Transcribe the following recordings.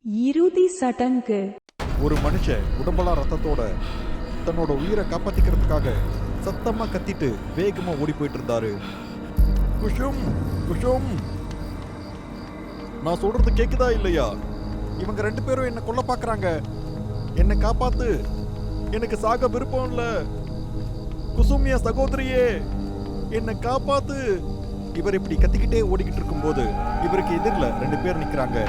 இறுதி சடங்கு. ஒரு மனுஷன் உடம்பெல்லாம் ரத்தத்தோட தன்னோட உயிரை காப்பாத்திக்கிறதுக்காக சத்தமா கத்திட்டு வேகமா ஓடி போயிட்டு இருந்தாரு. குஷும் குஷும், நான் சொல்றது கேக்குதா இல்லையா? இவங்க ரெண்டு பேரும் என்ன கொல்ல பாக்குறாங்க. என்னை காப்பாத்து, எனக்கு சாக விருப்பம் இல்ல. குசும் என் சகோதரியே, என்னை காப்பாத்து. இவர் இப்படி கத்திக்கிட்டே ஓடிக்கிட்டு இருக்கும்போது இவருக்கு எதிரில் ரெண்டு பேர் நிக்கிறாங்க.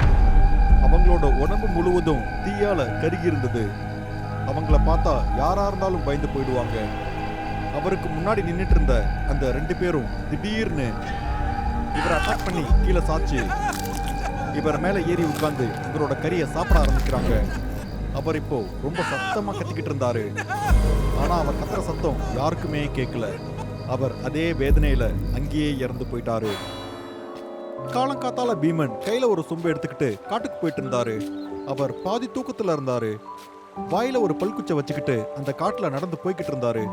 அவங்களோட உடம்பு முழுவதும் தீயால கருகி இருந்தது. அவங்கள பார்த்தா யாரா இருந்தாலும் பயந்து போயிடுவாங்க. அவருக்கு முன்னாடி நின்றுட்டு இருந்த அந்த ரெண்டு பேரும் திடீர்னு இவரை அட்டாக் பண்ணி கீழே சாச்சு இவர் மேல ஏறி உட்கார்ந்து இவரோட கறியை சாப்பிட ஆரம்பிக்கிறாங்க. அவர் இப்போ ரொம்ப சத்தமா கத்திக்கிட்டு இருந்தாரு. ஆனா அவர் கத்துற சத்தம் யாருக்குமே கேட்கல. அவர் அதே வேதனையில அங்கேயே இறந்து போயிட்டாரு. காலங்காத்தால பீமன் கையில ஒரு சொம்பு எடுத்துக்கிட்டு காட்டுக்கு போயிட்டு இருந்தாரு. அவர் பாதி தூக்கத்துல இருந்தாரு. வாயில ஒரு பல்குச்சை வச்சுக்கிட்டு அந்த காட்டுல நடந்து போய்கிட்டு இருந்தாரு.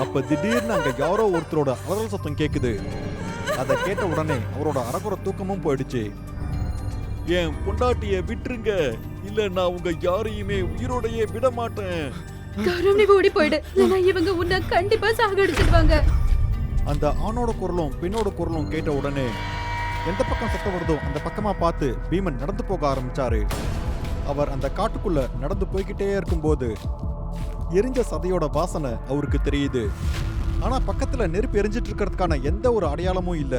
அப்ப திடீர்னு அங்க யாரோ ஒருத்தரோட அலறல் சத்தம் கேக்குது. அதை கேட்ட உடனே அவரோட அரகுற தூக்கமும் போயிடுச்சு. என் பொண்டாட்டிய விட்டுருங்க, இல்ல நான் உங்க யாரையுமே உயிரோடையே விட மாட்டேன். கௌரவ், நீ ஓடி போயிடு, இல்லைன்னா இவங்க உன்னை கண்டிப்பா சாகடிச்சிடுவாங்க. அந்த ஆணோட குரலும் பெண்ணோட குரலும் கேட்ட உடனே எந்த பக்கம் சத்தம் வருதோ அந்த பக்கமா பார்த்து பீமன் நடந்து போக ஆரம்பிச்சாரு. அவர் அந்த காட்டுக்குள்ள நடந்து போய்கிட்டே இருக்கும்போது எரிஞ்ச சதையோட வாசனை அவருக்கு தெரியுது. ஆனா பக்கத்துல நெருப்பு எரிஞ்சிட்டு இருக்கிறதுக்கான எந்த ஒரு அடையாளமும் இல்ல.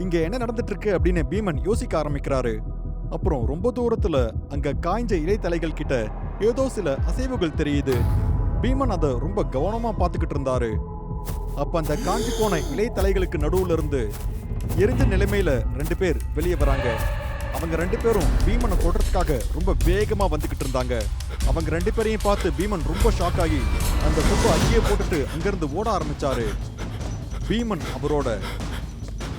இங்க என்ன நடந்துட்டு இருக்கு அப்படின்னு பீமன் யோசிக்க ஆரம்பிக்கிறாரு. அப்புறம் ரொம்ப தூரத்துல அங்க காய்ஞ்ச இலைத்தலைகள் கிட்ட ஏதோ சில அசைவுகள் தெரியுது. பீமன் அதை ரொம்ப கவனமா பார்த்துக்கிட்டு இருந்தாரு. அப்ப அந்த காஞ்சி போன இலைத்தலைகளுக்கு நடுவுல இருந்து எரிஞ்ச நிலைமையில ரெண்டு பேர் வெளியே வராங்க. அவங்க ரெண்டு பேரும் பீமனை கொல்றதுக்காக ரொம்ப வேகமா வந்துகிட்டு இருந்தாங்க. அவங்க ரெண்டு பேரையும் பார்த்து பீமன் ரொம்ப ஷாக் ஆகி அந்த சொம்பை அங்கேயே போட்டுட்டு அங்கிருந்து ஓட ஆரம்பிச்சாரு. பீமன் அவரோட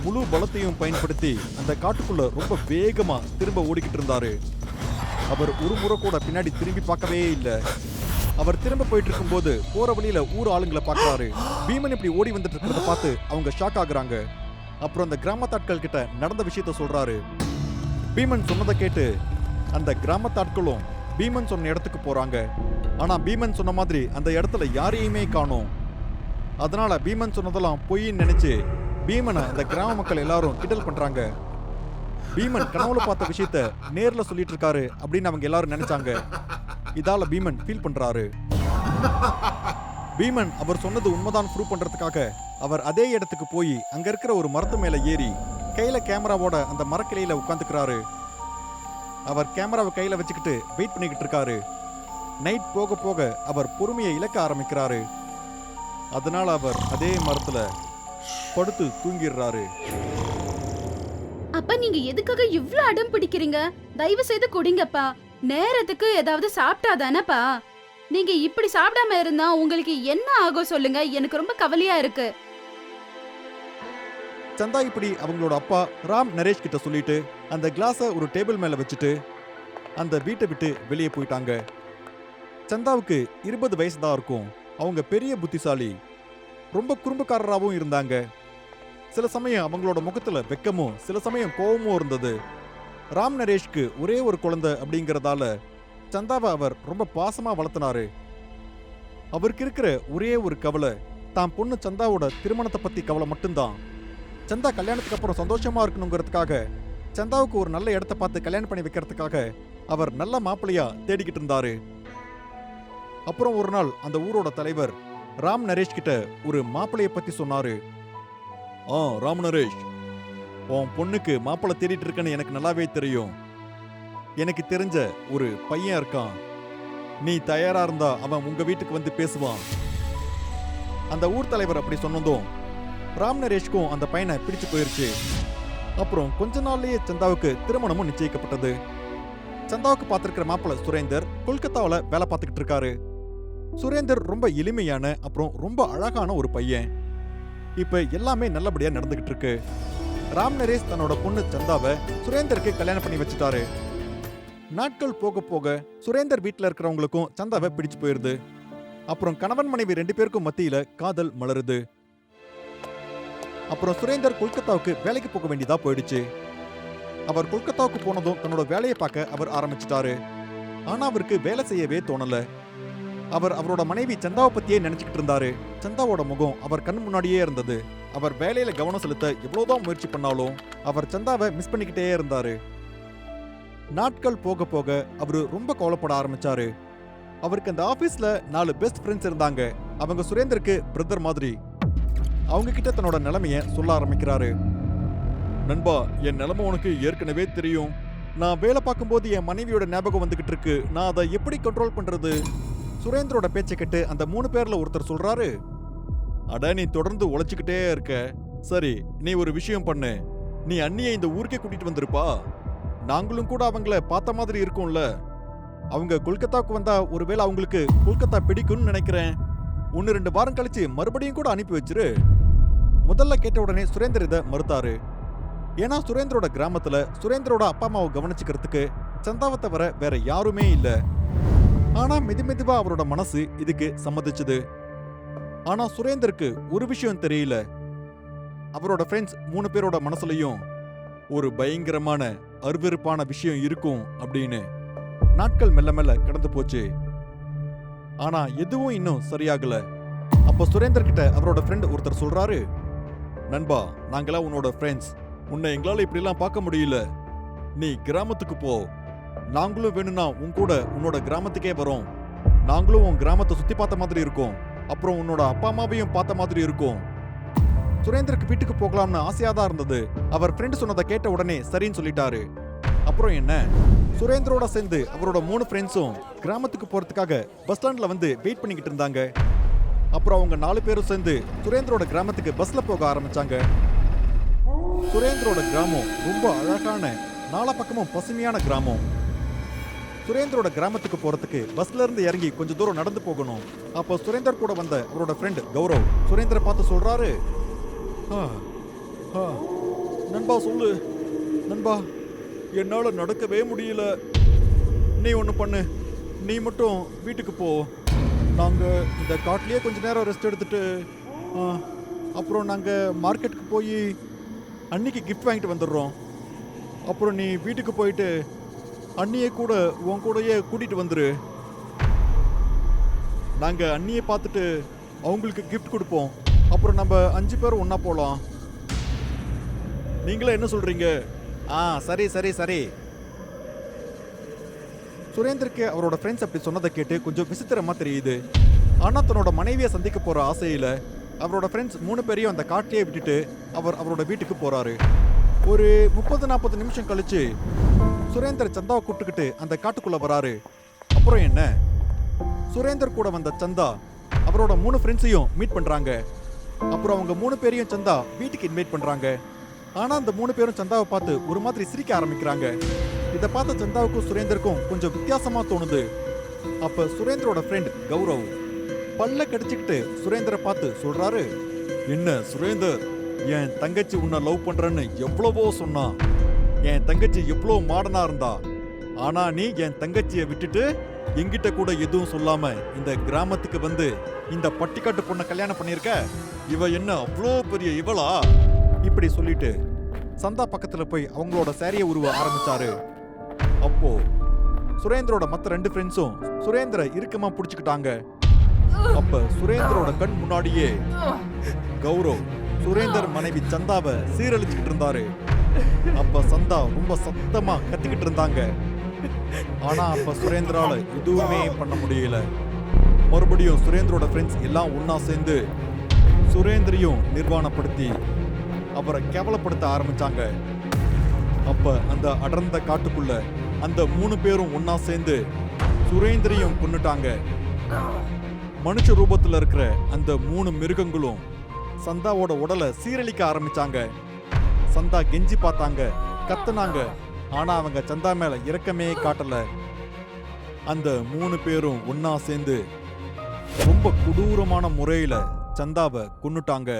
முழு பலத்தையும் பயன்படுத்தி அந்த காட்டுக்குள்ள ரொம்ப வேகமா திரும்ப ஓடிக்கிட்டு இருந்தாரு. அவர் ஒரு முறை கூட பின்னாடி திரும்பி பார்க்கவே இல்லை. அவர் திரும்ப போயிட்டு இருக்கும்போது போற வழியில ஊர் ஆளுங்களை பார்க்கறாரு. பீமன் இப்படி ஓடி வந்துட்டு இருக்கிறத பார்த்து அவங்க ஷாக் ஆகுறாங்க. அப்புறம் அந்த கிராமத்தாட்கள் கிட்ட நடந்த விஷயத்த சொல்றாரு. பீமன் சொன்னதை கேட்டு அந்த கிராமத்தாட்களும் பீமன் சொன்ன இடத்துக்கு போறாங்க. ஆனா பீமன் சொன்ன மாதிரி அந்த இடத்துல யாரையுமே காணோம். அதனால பீமன் சொன்னதெல்லாம் பொய்ன்னு நினைச்சு பீமனை அந்த கிராம மக்கள் எல்லாரும் கிண்டல் பண்றாங்க. பீமன் கனவுல பார்த்த விஷயத்த நேர்ல சொல்லிட்டு இருக்காரு அப்படின்னு அவங்க எல்லாரும் நினைச்சாங்க. இதால பீமன் ஃபீல் பண்றாரு. பீமன் அவர் சொன்னது உண்மைதான் ப்ரூவ் பண்றதுக்காக அவர் அதே இடத்துக்கு போய் அங்க இருக்கிற ஒரு மரத்து மேல ஏறி கையில கேமராவோட அந்த மரக்கிளையில உட்காந்துக்கிறாரு. அவர் கேமராவை கையில வச்சுக்கிட்டு வெயிட் பண்ணிக்கிட்டு இருக்காரு. நைட் போக போக அவர் பொறுமையை இழக்க ஆரம்பிக்கிறாரு. அதனால அவர் அதே மரத்துல படுத்து தூங்கிடுறாரு. அப்பா, நீங்க எதுக்காக இவ்ளோ அடம் பிடிக்கிறீங்க? தயவு செய்து குடிங்கப்பா. நேரத்துக்கு ஏதாவது சாப்பிட்டாதானப்பா. நீங்க இப்படி சாப்பிடாம இருந்தா உங்களுக்கு என்ன ஆகும் சொல்லுங்க. எனக்கு ரொம்ப கவலையா இருக்கு. சந்தா இப்படி அவங்களோட அப்பா ராம் நரேஷ் கிட்ட சொல்லிட்டு அந்த கிளாஸை ஒரு டேபிள் மேல வச்சுட்டு அந்த வீட்டை விட்டு வெளியே போயிட்டாங்க. சந்தாவுக்கு 20 வயசு தான் இருக்கும். அவங்க பெரிய புத்திசாலி, ரொம்ப குறும்புக்காரராகவும் இருந்தாங்க. சில சமயம் அவங்களோட முகத்துல வெக்கமும் சில சமயம் கோபமும் இருந்தது. ராம் நரேஷ்க்கு ஒரே ஒரு குழந்தை அப்படிங்கறதால சந்தாவை அவர் ரொம்ப பாசமா வளர்த்தினாரு. அவருக்கு இருக்கிற ஒரே ஒரு கவலை தான் பொண்ணு சந்தாவோட திருமணத்தை பத்தி கவலை மட்டும்தான். சந்தா கல்யாணத்துக்கு அப்புறம் சந்தோஷமா இருக்கணுங்கிறதுக்காக சந்தாவுக்கு ஒரு நல்ல இடத்த பார்த்து கல்யாணம் பண்ணி வைக்கிறதுக்காக அவர் நல்ல மாப்பிள்ளையா தேடிக்கிட்டு இருந்தாரு. அப்புறம் ஒரு நாள் அந்த ஊரோட தலைவர் ராம் நரேஷ் கிட்ட ஒரு மாப்பிள்ளைய பத்தி சொன்னாரு. ராம் நரேஷ், உன் பொண்ணுக்கு மாப்பிள்ளை தேடிட்டு இருக்கன்னு எனக்கு நல்லாவே தெரியும். எனக்கு தெரிஞ்ச ஒரு பையன் இருக்கான். நீ தயாரா இருந்தா அவன் உங்க வீட்டுக்கு வந்து பேசுவான். அந்த ஊர் தலைவர் அப்படி சொன்னதும் ராம் நரேஷ்க்கும் அந்த பையனை பிடிச்சு போயிருச்சு. அப்புறம் கொஞ்ச நாள்லயே சந்தாவுக்கு திருமணமும் நிச்சயிக்கப்பட்டது. சந்தாவுக்கு பார்த்திருக்கிற மாப்பிள்ளை சுரேந்தர் கொல்கத்தாவில் வேலை பார்த்துக்கிட்டு இருக்காரு. சுரேந்தர் ரொம்ப எளிமையான அப்புறம் ரொம்ப அழகான ஒரு பையன். இப்ப எல்லாமே நல்லபடியா நடந்துகிட்டு இருக்கு. ராம் நரேஷ் தன்னோட பொண்ணு சந்தாவை சுரேந்தருக்கு கல்யாணம் பண்ணி வச்சுட்டாரு. நாட்கள் போக போக சுரேந்தர் வீட்டுல இருக்கிறவங்களுக்கும் சந்தாவை பிடிச்சு போயிருது. அப்புறம் கணவன் மனைவி ரெண்டு பேருக்கும் மத்தியில காதல் மலருது. அப்புறம் சுரேந்தர் கொல்கத்தாவுக்கு வேலைக்கு போக வேண்டியதா போயிடுச்சு. அவர் கொல்கத்தாவுக்கு போனதும் தன்னோட வேலையை பார்க்க அவர் ஆரம்பிச்சிட்டாரு. ஆனா அவருக்கு வேலை செய்யவே தோணல. அவர் அவரோட மனைவி சந்தாவை பத்தியே நினைச்சுக்கிட்டு இருந்தாரு. சந்தாவோட முகம் அவர் கண் முன்னாடியே இருந்தது. அவர் வேலையில கவனம் செலுத்த எவ்வளவுதான் முயற்சி பண்ணாலும் அவர் சந்தாவை மிஸ் பண்ணிக்கிட்டே இருந்தாரு. நாட்கள் போக போக அவரு ரொம்ப கவலைப்பட ஆரம்பிச்சாரு. அவருக்கு அந்த ஆபீஸ்ல 4 பெஸ்ட் ஃப்ரெண்ட்ஸ் இருந்தாங்க. அவங்க சுரேந்தருக்கு பிரதர் மாதிரி. அவங்க கிட்ட தன்னோட நிலைமைய சொல்ல ஆரம்பிக்கிறாரு. நண்பா, என் நிலைமை உனக்கு ஏற்கனவே தெரியும். நான் வேலை பார்க்கும்போது என் மனைவியோட ஞாபகம் வந்துகிட்டு இருக்கு. நான் அதை எப்படி கண்ட்ரோல் பண்றது? சுரேந்தரோட பேச்சை கேட்டு அந்த 3 பேர்ல ஒருத்தர் சொல்றாரு, அட நீ தொடர்ந்து உழைச்சுக்கிட்டே இருக்க. சரி, நீ ஒரு விஷயம் பண்ணு. நீ அண்ணியை இந்த ஊருக்கே கூட்டிட்டு வந்திருப்பா. நாங்களும் கூட அவங்கள பார்த்த மாதிரி இருக்கும்ல. அவங்க கொல்கத்தாவுக்கு வந்தா ஒருவேளை அவங்களுக்கு கொல்கத்தா பிடிக்கும்னு நினைக்கிறேன். 1-2 வாரம் கழிச்சு மறுபடியும் கூட அனுப்பி வச்சிரு. முதல்ல கேட்ட உடனே சுரேந்தர் இதை மறுத்தாரு. ஏன்னா சுரேந்தரோட கிராமத்துல சுரேந்தரோட அப்பா அம்மாவை கவனிச்சுக்கிறதுக்கு சந்தாவை தவிர வேற யாருமே இல்ல. ஆனா மெதுவா அவரோட மனசு இதுக்கு சம்மதிச்சுது. ஆனா சுரேந்தருக்கு ஒரு விஷயம் தெரியல. அவரோட ஃப்ரெண்ட்ஸ் 3 பேரோட மனசுலயும் ஒரு பயங்கரமான அருவருப்பான விஷயம் இருக்கும் அப்படின்னு. நாட்கள் மெல்ல மெல்ல கடந்து போச்சு. ஆனா எதுவும் இன்னும் சரியாகல. அப்ப சுரேந்தர் கிட்ட அவரோட ஃப்ரெண்ட் ஒருத்தர் சொல்றாரு, நண்பா, நாங்களாம் உன்னோட ஃப்ரெண்ட்ஸ். உன்னை எங்களால இப்படிலாம் பார்க்க முடியல. நீ கிராமத்துக்கு போ. நாங்களும் வேணும்னா உன் கூட உன்னோட கிராமத்துக்கே வரோம். நாங்களும் உன் கிராமத்தை சுத்தி பார்த்த மாதிரி இருக்கும். அப்புறம் உன்னோட அப்பா அம்மாவையும் பார்த்த மாதிரி இருக்கும். சுரேந்தருக்கு வீட்டுக்கு போகலாம்னு ஆசையா தான் இருந்தது. அவர் ஃப்ரெண்ட் சொன்னதை கேட்ட உடனே சரின்னு சொல்லிட்டாரு. அப்புறம் என்ன, சுரேந்தரோட சேர்ந்து அவரோட 3 ஃப்ரெண்ட்ஸும் கிராமத்துக்கு போறதுக்காக பஸ் ஸ்டாண்ட்ல வந்து வெயிட் பண்ணிக்கிட்டு இருந்தாங்க. அப்புறம் அவங்க 4 பேரும் சேர்ந்து சுரேந்தரோட கிராமத்துக்கு பஸ்ல போக ஆரம்பிச்சாங்க. சுரேந்தரோட கிராமம் ரொம்ப அழகான 4 பக்கமும் பசுமையான கிராமம். சுரேந்தரோட கிராமத்துக்கு போறதுக்கு பஸ்ல இருந்து இறங்கி கொஞ்சம் தூரம் நடந்து போகணும். அப்போ சுரேந்தர் கூட வந்த அவரோட ஃப்ரெண்ட் கௌரவ் சுரேந்தரை பார்த்து சொல்றாரு, நண்பா சொல்லு நண்பா, என்னால நடக்கவே முடியல. நீ ஒன்று பண்ணு, நீ மட்டும் வீட்டுக்கு போ. நாங்க இந்த காட்டிலேயே கொஞ்ச நேரம் ரெஸ்ட் எடுத்துட்டு அப்புறம் நாங்க மார்க்கெட்டுக்கு போய் அன்னிக்கு கிஃப்ட் வாங்கிட்டு வந்துடுறோம். அப்புறம் நீ வீட்டுக்கு போயிட்டு அண்ணியை கூட உன் கூடயே கூட்டிட்டு வந்துரு. நாங்க அண்ணியை பார்த்துட்டு அவங்களுக்கு கிஃப்ட் கொடுப்போம். அப்புறம் நம்ம 5 பேரும் ஒண்ணா போலாம். நீங்களே என்ன சொல்றீங்க? சரி சரி சரி. சுரேந்தருக்கு அவரோட ஃப்ரெண்ட்ஸ் அப்படி சொன்னதை கேட்டு கொஞ்சம் விசித்திரமா தெரியுது. ஆனா தன்னோட மனைவியை சந்திக்க போற ஆசையில அவரோட ஃப்ரெண்ட்ஸ் 3 பேரையும் அந்த காட்டிலேயே விட்டுட்டு அவரோட வீட்டுக்கு போறாரு. ஒரு 30-40 நிமிஷம் கழிச்சு சுரேந்தர் சந்தாவை கூப்பிட்டுக்கிட்டு அந்த காட்டுக்குள்ள வராரு. அப்புறம் என்ன, சுரேந்தர் கூட வந்த சந்தா அவரோட 3 ஃப்ரெண்ட்ஸையும் மீட் பண்றாங்க. அப்புறம் அவங்க 3 பேரையும் சந்தா வீட்டுக்கு இன்வைட் பண்றாங்க. ஆனா அந்த 3 பேரும் சந்தாவை பார்த்து ஒரு மாதிரி சிரிக்க ஆரம்பிக்கிறாங்க. இதை பார்த்த சந்தாவுக்கும் சுரேந்தருக்கும் கொஞ்சம் வித்தியாசமா தோணுது. அப்ப சுரேந்தரோட ஃப்ரெண்ட் கௌரவ் பல்ல கடிச்சுக்கிட்டு சுரேந்தரை பார்த்து சொல்றாரு, என்ன சுரேந்தர், என் தங்கச்சி உன்னை லவ் பண்றேன்னு எவ்வளவோ சொன்னா. என் தங்கச்சி எவ்வளோ மாடனா இருந்தா. ஆனா நீ என் தங்கச்சியை விட்டுட்டு என்கிட்ட கூட எதுவும் சொல்லாம இந்த கிராமத்துக்கு வந்து இந்த பட்டிக்காட்டு பொண்ணை கல்யாணம் பண்ணிருக்க. இவ என்ன அவ்வளோ பெரிய இவளா? இப்படி சொல்லிட்டு சந்தா பக்கத்துல போய் அவங்களோட சாரியை உருவ ஆரம்பிச்சாரு. அப்போ சுரேந்தரோட மத்த 2 ஃப்ரெண்ட்ஸும் சுரேந்தரை இறுக்கமா பிடிச்சுக்கிட்டாங்க. அப்ப சுரேந்தரோட கண் முன்னாடியே கௌரவ் சுரேந்தர் மனைவி சந்தாவை சீரழிச்சுக்கிட்டு இருந்தாரு. அப்ப சந்தா ரொம்ப சத்தமா கத்திக்கிட்டு இருந்தாங்க. ஆனா அப்ப சுரேந்தரால எதுவுமே பண்ண முடியல. மறுபடியும் சுரேந்தரோட ஃப்ரெண்ட்ஸ் எல்லாம் ஒன்னா சேர்ந்து சுரேந்தரையும் நிர்வாணப்படுத்தி அவரை கேவலப்படுத்த ஆரம்பிச்சாங்க. அப்ப அந்த அடர்ந்த காட்டுக்குள்ள அந்த 3 பேரும் ஒன்னா சேர்ந்து சுரேந்தரையும் கொன்னுட்டாங்க. மனுஷ ரூபத்துல இருக்கிற அந்த 3 மிருகங்களும் சந்தாவோட உடலை சீரழிக்க ஆரம்பிச்சாங்க. சந்தா கெஞ்சி பார்த்தாங்க, கத்துனாங்க. ஆனா அவங்க சந்தா மேல இரக்கமே காட்டல. அந்த 3 பேரும் ஒன்னா சேர்ந்து ரொம்ப கொடூரமான முறையில சந்தாவை கொன்னுட்டாங்க.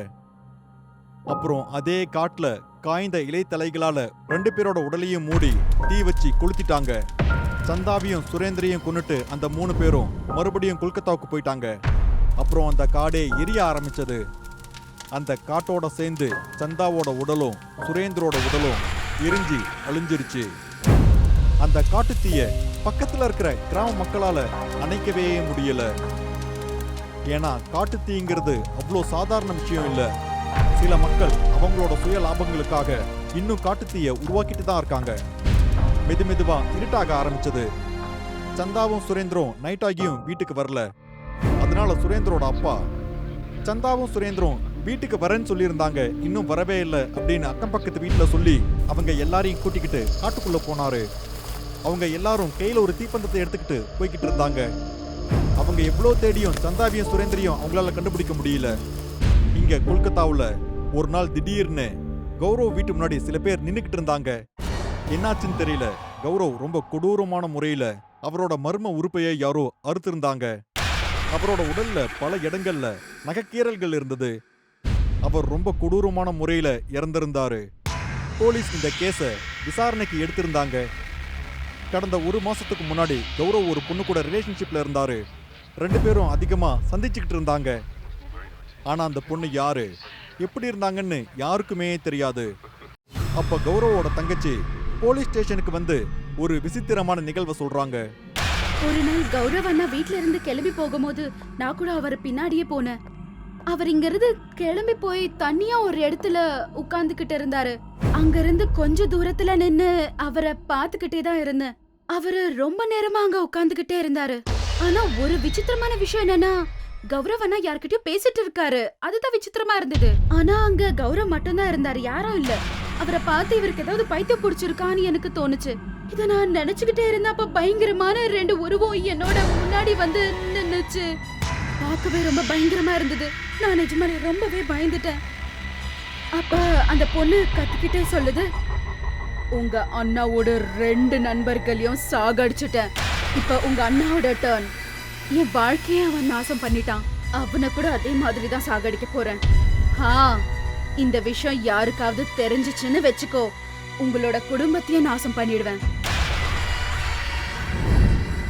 அப்புறம் அதே காட்டுல காய்ந்த இலைத்தலைகளால 2 பேரோட உடலையும் மூடி தீ வச்சு கொளுத்திட்டாங்க. சந்தாவையும் சுரேந்தரையும் கொன்னுட்டு அந்த 3 பேரும் மறுபடியும் கொல்கத்தாவுக்கு போயிட்டாங்க. அப்புறம் அந்த காடே எரிய ஆரம்பிச்சது. அந்த காட்டோட சேர்ந்து சந்தாவோட உடலும் சுரேந்தரோட உடலும் எரிஞ்சு அழிஞ்சிருச்சு. அந்த காட்டுத்தீய பக்கத்துல இருக்கிற கிராம மக்களால அணைக்கவே முடியல. ஏன்னா காட்டுத்தீங்கிறது அவ்வளோ சாதாரண விஷயம் இல்ல. சில மக்கள் அவங்களோட சுய லாபங்களுக்காக இன்னும் காட்டுத்தீய உருவாக்கிட்டு தான் இருக்காங்க. மெதுவா இருட்டாக ஆரம்பிச்சது. சந்தாவும் சுரேந்திரம் நைட் ஆகியும் வீட்டுக்கு வரல. அதனால சுரேந்திரோட அப்பா சந்தாவும் சுரேந்திரம் வீட்டுக்கு வரேன்னு சொல்லியிருந்தாங்க, இன்னும் வரவே இல்லை அப்படின்னு அக்கம் பக்கத்து வீட்டுல சொல்லி அவங்க எல்லாரையும் கூட்டிக்கிட்டு காட்டுக்குள்ள போனாரு. அவங்க எல்லாரும் கையில ஒரு தீப்பந்தத்தை எடுத்துக்கிட்டு போய்கிட்டு இருந்தாங்க. அவங்க எவ்வளோ தேடியும் சந்தாவியும் சுரேந்திரையும் அவங்களால கண்டுபிடிக்க முடியல. இங்க கொல்கத்தாவுல ஒரு நாள் திடீர்னு கௌரவ் வீட்டு முன்னாடி சில பேர் நின்னுக்கிட்டு இருந்தாங்க. என்னாச்சுன்னு தெரியல. கௌரவ் ரொம்ப கொடூரமான முறையில அவரோட மர்ம உறுப்பையை யாரோ அறுத்திருந்தாங்க. அவரோட உடல்ல பல இடங்கள்ல நகைக்கீறல்கள் இருந்தது. அவர் ரொம்ப கொடூரமான முறையில இறந்திருந்தாரு. போலீஸ் இந்த கேஸ விசாரணைக்கு எடுத்திருந்தாங்க. கடந்த ஒரு மாசத்துக்கு முன்னாடி கௌரவ் ஒரு பொண்ணு கூட ரிலேஷன்ஷிப்ல இருந்தாரு. 2 பேரும் அதிகமா சந்திச்சுக்கிட்டு இருந்தாங்க. ஆனா அந்த பொண்ணு யாரு, எப்படி இருந்தாங்கன்னு யாருக்குமே தெரியாது. அப்ப கௌரவோட தங்கச்சி போலீஸ் ஸ்டேஷனுக்கு வந்து ஒரு விசித்திரமான நிகழ்வை சொல்றாங்க. ஒரு நாள் கௌரவ் அண்ணா வீட்ல இருந்து கிளம்பி போகும்போது நான் கூட அவர் பின்னாடியே போனேன். அவர் இங்க இருந்து கிளம்பி போய் தனியா ஒரு இடத்துல உட்கார்ந்துகிட்டு இருந்தாரு. அங்க இருந்து கொஞ்ச தூரத்துல நின்னு அவரை பாத்துக்கிட்டே தான் இருந்தேன். அவரு ரொம்ப நேரமா அங்க உட்கார்ந்துகிட்டே இருந்தாரு. ஆனா ஒரு விசித்திரமான விஷயம் என்னன்னா, கௌரவ் அண்ணா யார்கிட்டயும் பேசிட்டு இருக்காரு. அதுதான் விசித்திரமா இருந்தது. ஆனா அங்க கௌரவ் மட்டும் தான் இருந்தாரு, யாரும் இல்ல. அவரை பார்த்து இவருக்கு ஏதாவது பைத்தியம் பிடிச்சிருக்கான்னு எனக்கு தோணுச்சு. இத நான் நினைச்சுக்கிட்டே இருந்தேன். அப்ப பயங்கரமான 2 உருவம் என்னோட முன்னாடி வந்து நின்னுச்சு. பார்க்கவே ரொம்ப பயங்கரமா இருந்தது. நான் நிஜமாலே ரொம்பவே பயந்துட்டேன். அப்ப அந்த பொண்ணு கத்திக்கிட்டே சொல்லுது, உங்க அண்ணாவோட 2 நண்பர்களையும் சாகடிச்சுட்டேன். இப்ப உங்க அண்ணாவோட டர்ன். என் வாழ்க்கையை அவன் நாசம் பண்ணிட்டான். அவனை கூட அதே மாதிரி தான் சாகடிக்க போறேன். இந்த விஷயம் யாருக்காவது தெரிஞ்சிச்சுன்னு வெச்சுக்கோ, உங்களோட குடும்பத்தையே நாசம் பண்ணிடுவேன்.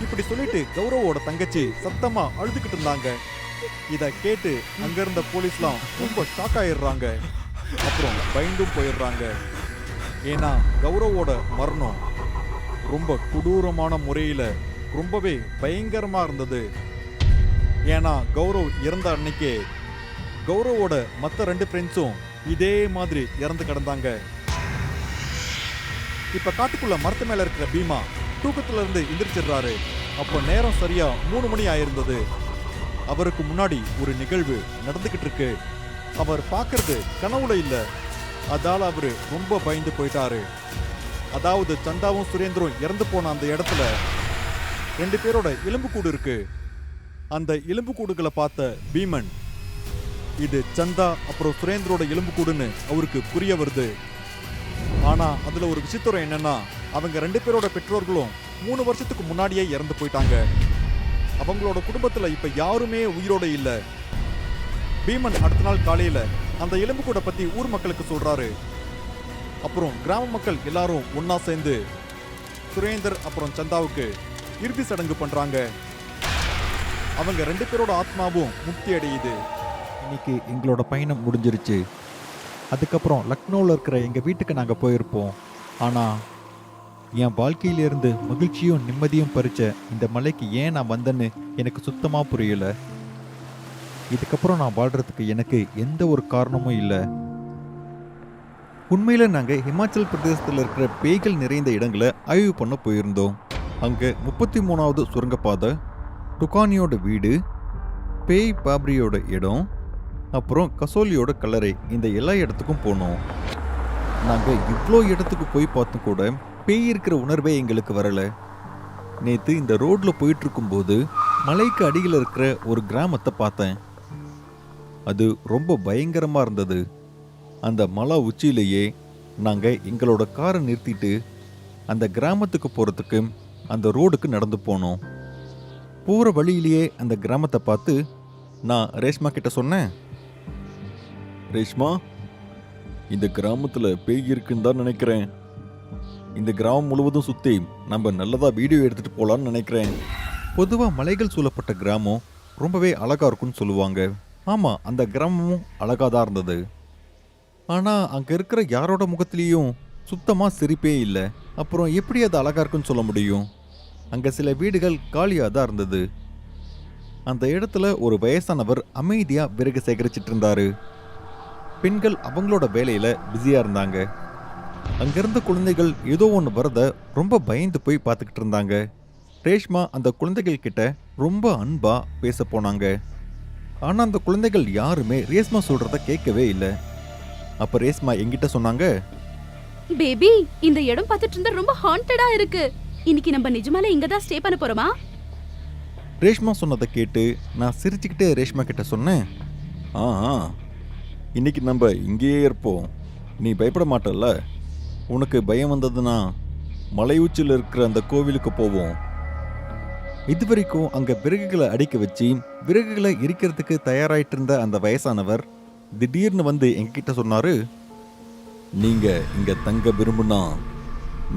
இப்படி சொல்லிட்டு கௌரவோட தங்கச்சி சத்தமா அழுதுகிட்டு இருந்தாங்க. இத கேட்டு அங்க இருந்த போலீஸ்லாம் ரொம்ப ஷாக் ஆயிடுறாங்க. அப்புறம் பயந்தும் போயிடுறாங்க. ஏன்னா கௌரவோட மரணம் ரொம்ப கொடூரமான முறையில ரொம்பவே பயங்கரமா இருந்தது. ஏன்னா கௌரவ் இறந்த அன்னைக்கே கௌரவோட மற்ற 2 ஃப்ரெண்ட்ஸும் இதே மாதிரி இறந்து கிடந்தாங்க. இப்ப காட்டுக்குள்ள மரத்து மேல இருக்கிற பீமா தூக்கத்துல இருந்து எந்திரிச்சிடுறாரு. அப்ப நேரம் சரியா 3 மணி ஆயிருந்தது. அவருக்கு முன்னாடி ஒரு நிகழ்வு நடந்துகிட்டு இருக்கு. அவர் பார்க்கறது கனவுல இல்ல. அதால அவரு ரொம்ப பயந்து போயிட்டாரு. அதாவது சந்தாவும் சுரேந்திரம் இறந்து போன அந்த இடத்துல 2 பேரோட எலும்புக்கூடு இருக்கு. அந்த எலும்புக்கூடுகளை பார்த்த பீமன், இது சந்தா அப்புறம் சுரேந்திரோட எலும்புக்கூடுன்னு அவருக்கு புரிய வருது. ஆனா அதுல ஒரு விசித்திரம் என்னன்னா, அவங்க 2 பேரோட பெற்றோர்களும் 3 வருஷத்துக்கு முன்னாடியே இறந்து போயிட்டாங்க. அவங்களோட குடும்பத்துல இப்ப யாருமே உயிரோட இல்ல. பீமன் அடுத்த நாள் காலையில அந்த எலும்புக்கூட பத்தி ஊர் மக்களுக்கு சொல்றாரு. அப்புறம் கிராம மக்கள் எல்லாரும் ஒன்னா சேர்ந்து சுரேந்தர் அப்புறம் சந்தாவுக்கு இறுதி சடங்கு பண்றாங்க. அவங்க 2 பேரோட ஆத்மாவும் முக்தி அடையுது. இன்னைக்கு எங்களோட பயணம் முடிஞ்சிருச்சு. அதுக்கப்புறம் லக்னோவில் இருக்கிற எங்கள் வீட்டுக்கு நாங்கள் போயிருப்போம். ஆனால் என் வாழ்க்கையிலிருந்து மகிழ்ச்சியும் நிம்மதியும் பறிச்ச இந்த மலைக்கு ஏன் நான் வந்தேன்னு எனக்கு சுத்தமாக புரியல. இதுக்கப்புறம் நான் வாழ்கிறதுக்கு எனக்கு எந்த ஒரு காரணமும் இல்லை. உண்மையில் நாங்கள் ஹிமாச்சல் பிரதேசத்தில் இருக்கிற பேய்கள் நிறைந்த இடங்களை ஆய்வு பண்ண போயிருந்தோம். அங்கே 33வது சுரங்கப்பாதை, டுகானியோட வீடு, பேய் பாப்ரியோட இடம், அப்புறம் கசோலியோட கல்லறை, இந்த எல்லா இடத்துக்கும் போனோம். நாங்கள் இவ்வளோ இடத்துக்கு போய் பார்த்தும் கூட பேய் இருக்கிற உணர்வே எங்களுக்கு வரலை. நேற்று இந்த ரோட்டில் போயிட்டு இருக்கும்போது மலைக்கு அடியில் இருக்கிற ஒரு கிராமத்தை பார்த்தேன். அது ரொம்ப பயங்கரமாக இருந்தது. அந்த மலை உச்சியிலேயே நாங்கள் எங்களோட காரை நிறுத்திட்டு அந்த கிராமத்துக்கு போகிறதுக்கு அந்த ரோடுக்கு நடந்து போனோம். போகிற வழியிலேயே அந்த கிராமத்தை பார்த்து நான் ரேஷ்மா கிட்ட சொன்னேன், ரேஷ்மா, இந்த கிராமத்தில் பேய் இருக்குன்னு தான் நினைக்கிறேன். இந்த கிராமம் முழுவதும் சுற்றி நம்ம நல்லதாக வீடியோ எடுத்துகிட்டு போகலான்னு நினைக்கிறேன். பொதுவாக மலைகள் சூழப்பட்ட கிராமம் ரொம்பவே அழகாக இருக்குன்னு சொல்லுவாங்க. ஆமாம், அந்த கிராமமும் அழகாக தான் இருந்தது. ஆனால் அங்கே இருக்கிற யாரோட முகத்திலையும் சுத்தமாக சிரிப்பே இல்லை. அப்புறம் எப்படி அது அழகா இருக்குன்னு சொல்ல முடியும்? அங்கே சில வீடுகள் காலியாக தான் இருந்தது. அந்த இடத்துல ஒரு வயசானவர் அமைதியாக விறகு சேகரிச்சிட்டு இருந்தாரு. பெண்கள் அவங்களோட வேலையில் பிஸியாக இருந்தாங்க. அங்கிருந்த குழந்தைகள் ஏதோ ஒன்று வரத ரொம்ப பயந்து போய் பார்த்துக்கிட்டு இருந்தாங்க. ரேஷ்மா அந்த குழந்தைகள் கிட்ட ரொம்ப அன்பா பேச போனாங்க. ஆனால் அந்த குழந்தைகள் யாருமே ரேஷ்மா சொல்றத கேட்கவே இல்லை. அப்போ ரேஷ்மா என்கிட்ட சொன்னாங்க, பேபி, இந்த இடம் பார்த்துட்டு இருந்தா ரொம்ப ஹாண்டடா இருக்கு. இன்னைக்கு நம்ம நிஜமாலே இங்க தான் ஸ்டே பண்ண போறோமா? ரேஷ்மா சொன்னதை கேட்டு நான் சிரிச்சுக்கிட்டே ரேஷ்மா கிட்ட சொன்னேன், ஆ இன்னைக்கு நம்ம இங்கேயே இருப்போம். நீ பயப்பட மாட்டல்ல? உனக்கு பயம் வந்ததுன்னா மலை உச்சியில் இருக்கிற அந்த கோவிலுக்கு போவோம். இது வரைக்கும் அங்கே விறகுகளை அடுக்கி வச்சு விறகுகளை எரிக்கிறதுக்கு தயாராயிட்டு இருந்த அந்த வயசானவர் திடீர்னு வந்து எங்ககிட்ட சொன்னாரு, நீங்க இங்க தங்க விரும்புனா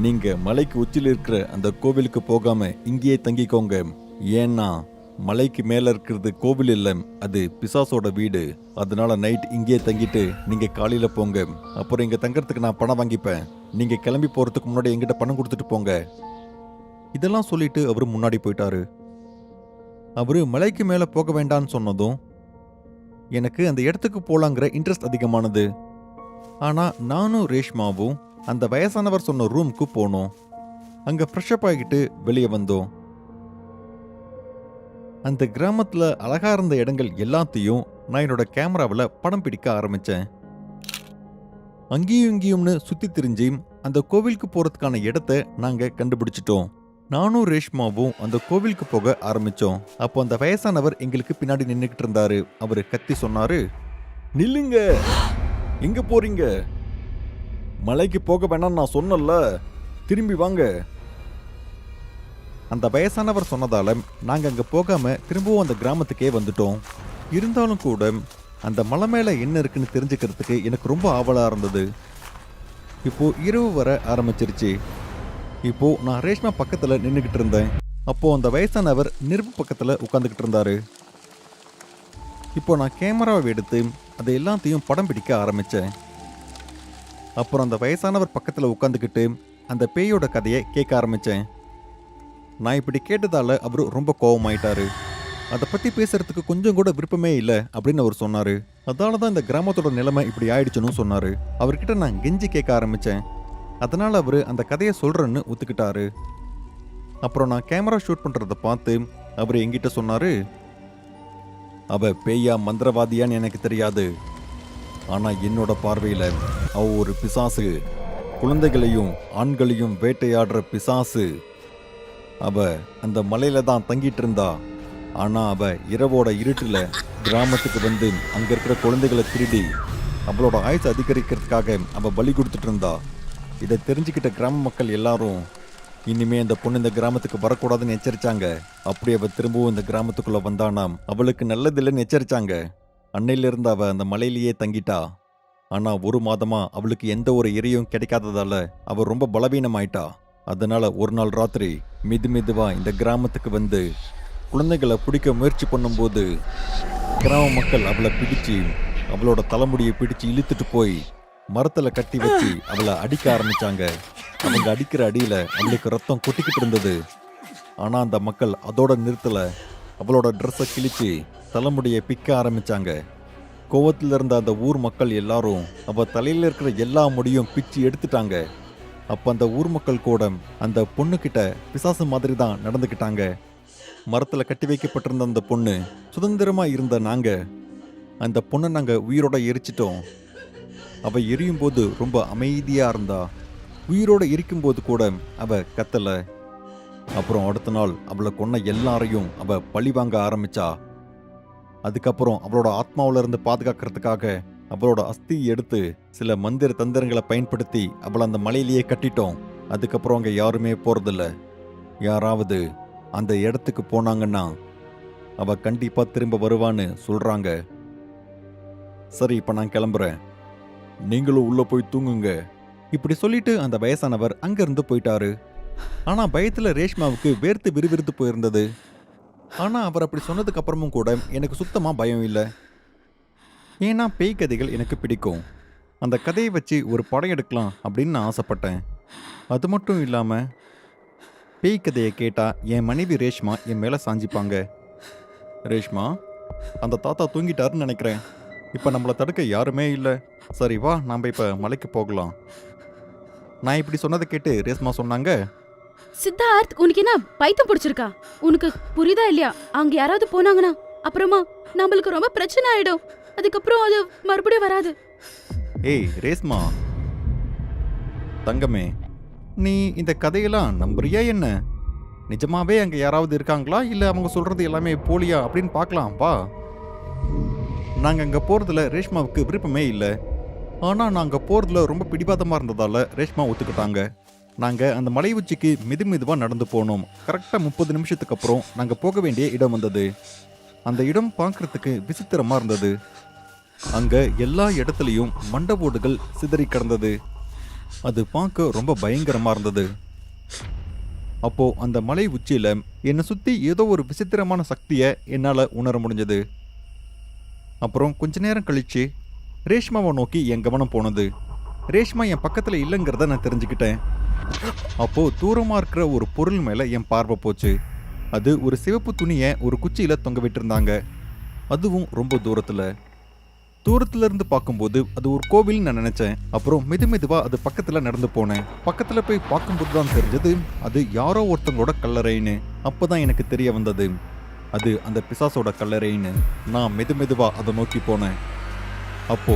நீங்க மலைக்கு உச்சியில் இருக்கிற அந்த கோவிலுக்கு போகாம இங்கேயே தங்கிக்கோங்க. ஏன்னா மலைக்கு மேல இருக்கிறது கோவில் இல்லை, அது பிசாசோட வீடு. அதனால நைட் இங்கேயே தங்கிட்டு நீங்க காலையில போங்க. அப்புறம் இங்க தங்கறதுக்கு நான் பணம் வாங்கிப்பேன். நீங்க கிளம்பி போறதுக்கு முன்னாடி எங்கிட்ட பணம் கொடுத்துட்டு போங்க. இதெல்லாம் சொல்லிட்டு அவரு முன்னாடி போயிட்டாரு. அவரு மலைக்கு மேல போக வேண்டான்னு சொன்னதும் எனக்கு அந்த இடத்துக்கு போலாங்கிற இன்ட்ரெஸ்ட் அதிகமானது. ஆனா நானும் ரேஷ்மாவும் அந்த வயசானவர் சொன்ன ரூமுக்கு போனோம். அங்க ஃப்ரெஷ்அப் ஆகிட்டு வெளியே வந்தோம். அந்த கிராமத்துல அழகா இருந்த இடங்கள் எல்லாத்தையும் நான் என்னோட கேமராவில் படம் பிடிக்க ஆரம்பிச்சேன். அங்கேயும் இங்கேயும்னு சுத்தி திரிஞ்சு அந்த கோவிலுக்கு போறதுக்கான இடத்தை நாங்க கண்டுபிடிச்சிட்டோம். நானும் ரேஷ்மாவும் அந்த கோவிலுக்கு போக ஆரம்பிச்சோம். அப்போ அந்த வயசானவர் எங்களுக்கு பின்னாடி நின்றுகிட்டு இருந்தாரு. அவரு கத்தி சொன்னாரு, நில்லுங்க, எங்க போறீங்க? மலைக்கு போக வேணாம்னு நான் சொன்னல, திரும்பி வாங்க. அந்த வயசானவர் சொன்னதால நாங்க அங்க போகாம திரும்பவும் அந்த கிராமத்துக்கே வந்துட்டோம். இருந்தாலும் கூட அந்த மலை மேல என்ன இருக்குன்னு தெரிஞ்சுக்கிறதுக்கு எனக்கு ரொம்ப ஆவலா இருந்தது. இப்போ இரவு வர ஆரம்பிச்சிருச்சு. இப்போ நான் ரேஷ்மா பக்கத்துல நின்றுகிட்டு இருந்தேன். அப்போ அந்த வயசானவர் நெருப்பு பக்கத்துல உட்காந்துக்கிட்டு இருந்தாரு. இப்போ நான் கேமராவை எடுத்து அதை எல்லாத்தையும் படம் பிடிக்க ஆரம்பிச்சேன். அப்புறம் அந்த வயசானவர் பக்கத்துல உட்காந்துக்கிட்டு அந்த பேயோட கதையை கேட்க ஆரம்பிச்சேன். நான் இப்படி கேட்டதால அவரு ரொம்ப கோபமாயிட்டாரு. அதை பத்தி பேசுறதுக்கு கொஞ்சம் கூட விருப்பமே இல்லை அப்படின்னு அவர் சொன்னாரு. அதனால தான் இந்த கிராமத்தோட நிலைமை இப்படி ஆயிடுச்சுன்னு சொன்னாரு. அவர்கிட்ட நான் கெஞ்சி கேட்க ஆரம்பிச்சேன். அதனால அவரு அந்த கதையை சொல்றேன்னு ஒத்துக்கிட்டாரு. அப்புறம் நான் கேமரா ஷூட் பண்றதை பார்த்து அவர் என்கிட்ட சொன்னாரு, அவ பேயா மந்திரவாதியான்னு எனக்கு தெரியாது. ஆனா என்னோட பார்வையில அவ ஒரு பிசாசு, குழந்தைகளையும் ஆண்களையும் வேட்டையாடுற பிசாசு. அவ அந்த மலையில தான் தங்கிட்டு இருந்தா. ஆனா அவ இரவோட இருட்டுல கிராமத்துக்கு வந்து அங்க இருக்கிற குழந்தைகளை திருடி அவளோட ஆயுசு அதிகரிக்கிறதுக்காக அவ பலி கொடுத்துட்டு இருந்தா. இதை தெரிஞ்சுக்கிட்ட கிராம மக்கள் எல்லாரும் இனிமே அந்த பொண்ணு இந்த கிராமத்துக்கு வரக்கூடாதுன்னு எச்சரிச்சாங்க. அப்படி அவ திரும்பவும் இந்த கிராமத்துக்குள்ள வந்தானாம் அவளுக்கு நல்லதில்லைன்னு எச்சரிச்சாங்க. அன்னையிலிருந்து அவ அந்த மலையிலேயே தங்கிட்டா. ஆனா 1 மாதமா அவளுக்கு எந்த ஒரு இரையும் கிடைக்காததால அவ ரொம்ப பலவீனமாயிட்டா. அதனால ஒரு நாள் ராத்திரி மெதுவா இந்த கிராமத்துக்கு வந்து குழந்தைகளை பிடிக்க முயற்சி பண்ணும்போது கிராம மக்கள் அவளை பிடிச்சு அவளோட தலைமுடியை பிடிச்சு இழுத்துட்டு போய் மரத்துல கட்டி வச்சு அவளை அடிக்க ஆரம்பிச்சாங்க. அவங்க அடிக்கிற அடியில அவளுக்கு ரத்தம் கொட்டிக்கிட்டு இருந்தது. ஆனா அந்த மக்கள் அதோட நிறுத்தல. அவளோட ட்ரெஸ்ஸை கிழிச்சு தலைமுடியை பிக்க ஆரம்பிச்சாங்க. கோவத்துல இருந்த அந்த ஊர் மக்கள் எல்லாரும் அவ தலையில இருக்கிற எல்லா முடியும் பிச்சு எடுத்துட்டாங்க. அப்ப அந்த ஊர் மக்கள் கூட அந்த பொண்ணுகிட்ட பிசாசு மாதிரி தான் நடந்துக்கிட்டாங்க. மரத்துல கட்டி வைக்கப்பட்டிருந்த அந்த பொண்ணு சுதந்திரமா இருந்த நாங்க அந்த பொண்ணை நாங்க உயிரோட எரிச்சிட்டோம். அவ எரியும் போது ரொம்ப அமைதியா இருந்தா. உயிரோட எரிக்கும் போது கூட அவ கத்தல. அப்புறம் அடுத்த நாள் அவளை கொன்ன எல்லாரையும் அவ பழி வாங்க ஆரம்பிச்சா. அதுக்கப்புறம் அவளோட ஆத்மாவில இருந்து பாதுகாக்கிறதுக்காக அவளோட அஸ்தி எடுத்து சில மந்திர தந்திரங்களை பயன்படுத்தி அவளை அந்த மலையிலேயே கட்டிட்டோம். அதுக்கப்புறம் அங்க யாருமே போறதில்ல. யாராவது அந்த இடத்துக்கு போனாங்கன்னா அவ கண்டிப்பா திரும்ப வருவான்னு சொல்றாங்க. சரி, இப்ப நான் கிளம்புறேன், நீங்களும் உள்ள போய் தூங்குங்க. இப்படி சொல்லிட்டு அந்த வயசானவர் அங்கிருந்து போயிட்டாரு. ஆனா பயத்துல ரேஷ்மாவுக்கு வேர்த்து விறுவிறுத்து போயிருந்தது. ஆனா அவர் அப்படி சொன்னதுக்கு அப்புறமும் கூட எனக்கு சுத்தமா பயம் இல்லை. ஏன்னா பேய் கதைகள் எனக்கு பிடிக்கும். அந்த கதையை வச்சு ஒரு படம் எடுக்கலாம் அப்படின்னு நான் ஆசைப்பட்டேன். அது மட்டும் இல்லாமல் பேய் கதையை கேட்டால் என் மனைவி ரேஷ்மா என் மேலே சாஞ்சிப்பாங்க. ரேஷ்மா, அந்த தாத்தா தூங்கிட்டாருன்னு நினைக்கிறேன். இப்போ நம்மளை தடுக்க யாருமே இல்லை. சரி வா, நாம் இப்போ மலைக்கு போகலாம். நான் இப்படி சொன்னதை கேட்டு ரேஷ்மா சொன்னாங்க, சித்தார்த், உனக்கு என்ன பைத்தியம் பிடிச்சிருக்கா? உனக்கு புரியுதா இல்லையா? அங்க யாராவது போனாங்கன்னா அப்புறமா நம்மளுக்கு ரொம்ப பிரச்சனை ஆயிடும். அதுக்கப்புறம் அது மறுபடியும் வராது. ஏய் ரேஷ்மா தங்கமே, நீ இந்த கதையெல்லாம் நம்புறியா என்ன? நிஜமாவே அங்கே யாராவது இருக்காங்களா, இல்லை அவங்க சொல்கிறது எல்லாமே போலியா அப்படின்னு பார்க்கலாம் வா. நாங்கள் அங்கே போகிறதுல ரேஷ்மாவுக்கு விருப்பமே இல்லை. ஆனால் நாங்கள் போகிறதுல ரொம்ப பிடிவாதமாக இருந்ததால் ரேஷ்மா ஒத்துக்கிட்டாங்க. நாங்கள் அந்த மலை உச்சிக்கு மெதுவாக நடந்து போனோம். கரெக்டாக 30 நிமிஷத்துக்கு அப்புறம் நாங்கள் போக வேண்டிய இடம் வந்தது. அந்த இடம் பார்க்குறதுக்கு விசித்திரமாக இருந்தது. அங்கே எல்லா இடத்துலையும் மண்டபோடுகள் சிதறி கிடந்தது. அது பார்க்க ரொம்ப பயங்கரமாக இருந்தது. அப்போது அந்த மலை உச்சியில் என்னை சுற்றி ஏதோ ஒரு விசித்திரமான சக்தியை என்னால் உணர முடிஞ்சது. அப்புறம் கொஞ்ச நேரம் கழித்து ரேஷ்மாவை நோக்கி என் கவனம் போனது. ரேஷ்மா என் பக்கத்தில் இல்லைங்கிறத நான் தெரிஞ்சுக்கிட்டேன். அப்போது தூரமாக இருக்கிற ஒரு பொருள் மேலே என் பார்வை போச்சு. அது ஒரு சிவப்பு துணியை ஒரு குச்சியில் தொங்க விட்டுருந்தாங்க. அதுவும் ரொம்ப தூரத்துல இருந்து பார்க்கும்போது அது ஒரு கோவில்னு நான் நினைச்சேன். அப்புறம் மெதுவாக அது பக்கத்தில் நடந்து போனேன். பக்கத்தில் போய் பார்க்கும்போது தான் தெரிஞ்சது அது யாரோ ஒருத்தங்களோட கல்லறைன்னு. அப்போதான் எனக்கு தெரிய வந்தது அது அந்த பிசாசோட கல்லறைன்னு. நான் மெதுவாக அதை நோக்கி போனேன். அப்போ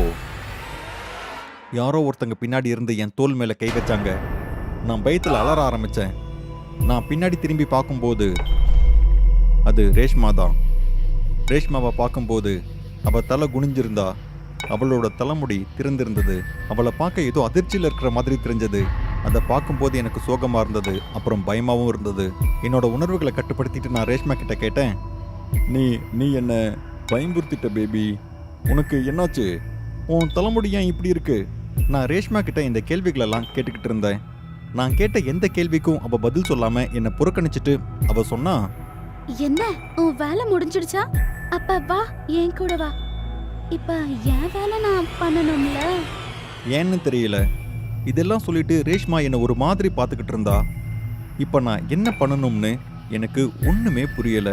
யாரோ ஒருத்தங்க பின்னாடி இருந்து என் தோல் மேலே கை வச்சாங்க. நான் பயத்தில் அலற ஆரம்பித்தேன். நான் பின்னாடி திரும்பி பார்க்கும்போது அது ரேஷ்மா தான். ரேஷ்மாவை பார்க்கும்போது அவள் தலை குனிஞ்சிருந்தா. அவளோட தலைமுடி திறந்திருந்தது. அவளை பார்க்க ஏதோ அதிர்ச்சியில் இருக்கிற மாதிரி தெரிஞ்சது. அதை பார்க்கும்போது எனக்கு சோகமாக இருந்தது, அப்புறம் பயமாகவும் இருந்தது. என்னோட உணர்வுகளை கட்டுப்படுத்திட்டு நான் ரேஷ்மா கிட்ட கேட்டேன், நீ என்ன பயம்புறுத்திட்ட பேபி, உனக்கு என்னாச்சு? உன் தலைமுடி ஏன் இப்படி இருக்கு? நான் ரேஷ்மா கிட்ட இந்த கேள்விகளெல்லாம் கேட்டுக்கிட்டு இருந்தேன். நான் கேட்ட எந்த கேள்விக்கும் அவள் பதில் சொல்லாமல் என்னை புறக்கணிச்சிட்டு அவள் சொன்னா, என்ன உன் வேலை முடிஞ்சிடுச்சா? அப்ப வா, என் கூட வா. இப்ப என் வேலை நான் பண்ணணும்ல. ஏன்னு தெரியல. இதெல்லாம் சொல்லிட்டு ரேஷ்மா என்னை ஒரு மாதிரி பார்த்துக்கிட்டு இருந்தா. இப்போ நான் என்ன பண்ணணும்னு எனக்கு ஒன்றுமே புரியல.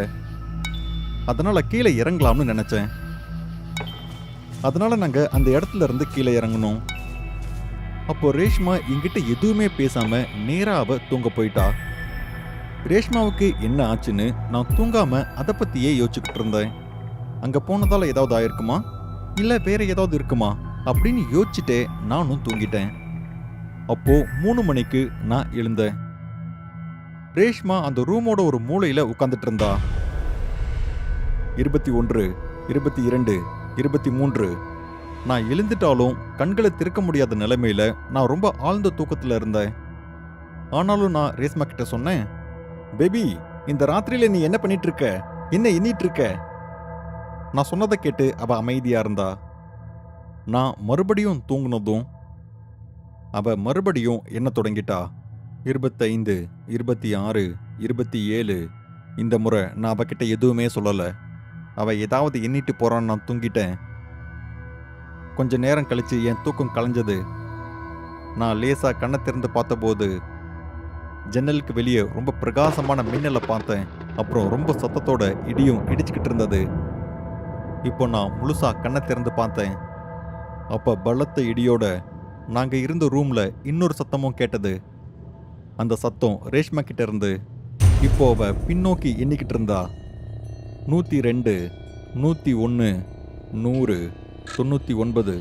அதனால் கீழே இறங்கலாம்னு நினச்சேன். அதனால் நாங்கள் அந்த இடத்துல இருந்து கீழே இறங்கணும். அப்போ ரேஷ்மா என்கிட்ட எதுவுமே பேசாமல் நேராக அவ தூங்க போயிட்டா. ரேஷ்மாவுக்கு என்ன ஆச்சுன்னு நான் தூங்காமல் அதை பற்றியே யோசிச்சுக்கிட்டு இருந்தேன். அங்கே போனதால் ஏதாவது ஆயிருக்குமா, இல்லை வேற ஏதாவது இருக்குமா அப்படின்னு யோசிச்சுட்டே நானும் தூங்கிட்டேன். அப்போ 3 மணிக்கு நான் எழுந்தேன். ரேஷ்மா அந்த ரூமோட ஒரு மூலையில் உட்காந்துட்டு இருந்தா. 21, 22, 23. நான் எழுந்துட்டாலும் கண்களை திறக்க முடியாத நிலைமையில நான் ரொம்ப ஆழ்ந்த தூக்கத்தில் இருந்தேன். ஆனாலும் நான் ரேஷ்மா கிட்ட சொன்னேன், பேபி, இந்த ராத்திரியில நீ என்ன பண்ணிட்டு இருக்க? என்ன எண்ணிட்டு இருக்க? நான் சொன்னதை கேட்டு அவ அமைதியா இருந்தா. நான் மறுபடியும் தூங்குனதும் அவ மறுபடியும் என்ன தொடங்கிட்டா. 25, 26, 27. இந்த முறை நான் அவகிட்ட எதுவுமே சொல்லலை. அவ ஏதாவது எண்ணிட்டு போறான்னு நான் தூங்கிட்டேன். கொஞ்ச நேரம் கழிச்சு என் தூக்கம் கலைஞ்சது. நான் லேசா கண்ணை திறந்து பார்த்தபோது ஜன்னலுக்கு வெளியே ரொம்ப பிரகாசமான மின்னலை பார்த்தேன். அப்புறம் ரொம்ப சத்தத்தோட இடியும் இடிச்சுக்கிட்டு இருந்தது. இப்போ நான் முழுசா கண்ணை திறந்து பார்த்தேன். அப்ப பலத்த இடியோட நாங்க இருந்த ரூம்ல இன்னொரு சத்தமும் கேட்டது. அந்த சத்தம் ரேஷ்மா கிட்ட இருந்து. இப்போ அவ பின்னோக்கி எண்ணிக்கிட்டு இருந்தா. 102, 101, 100, 99.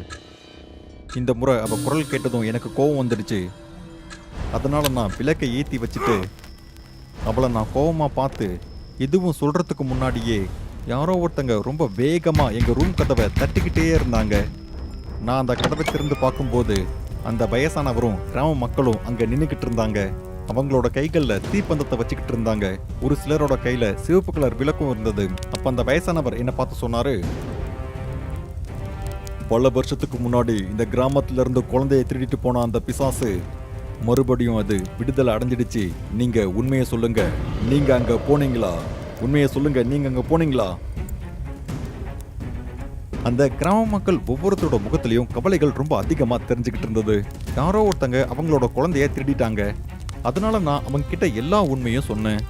இந்த முறை அவ குரல் கேட்டதும் எனக்கு கோபம் வந்துடுச்சு. அதனால நான் விளக்கை ஏற்றி வச்சுட்டு அவளை நான் கோபமாக பார்த்து எதுவும் சொல்கிறதுக்கு முன்னாடியே யாரோ ஒருத்தங்க ரொம்ப வேகமாக எங்கள் ரூம் கதவை தட்டிக்கிட்டே இருந்தாங்க. நான் அந்த கதவை திறந்து பார்க்கும்போது அந்த வயசானவரும் கிராம மக்களும் அங்கே நின்றுக்கிட்டு இருந்தாங்க. அவங்களோட கைகளில் தீப்பந்தத்தை வச்சுக்கிட்டு இருந்தாங்க. ஒரு சிலரோட கையில் சிவப்பு கலர் விளக்கும் இருந்தது. அப்போ அந்த வயசானவர் என்னை பார்த்து சொன்னார், பல வருஷத்துக்கு முன்னாடி இந்த கிராமத்துல இருந்து குழந்தையை திருடிட்டு போன அந்த பிசாசு மறுபடியும் அது விடுதலை அடைஞ்சிடுச்சு. நீங்க உண்மையை சொல்லுங்க, நீங்க அங்க போனீங்களா? உண்மையை சொல்லுங்க, நீங்க அங்க போனீங்களா? அந்த கிராம மக்கள் ஒவ்வொருத்தரோட முகத்திலையும் கவலைகள் ரொம்ப அதிகமா தெரிஞ்சுக்கிட்டு இருந்தது. யாரோ ஒருத்தங்க அவங்களோட குழந்தைய திருடிட்டாங்க. அதனால நான் அவங்க கிட்ட எல்லா உண்மையும் சொன்னேன்.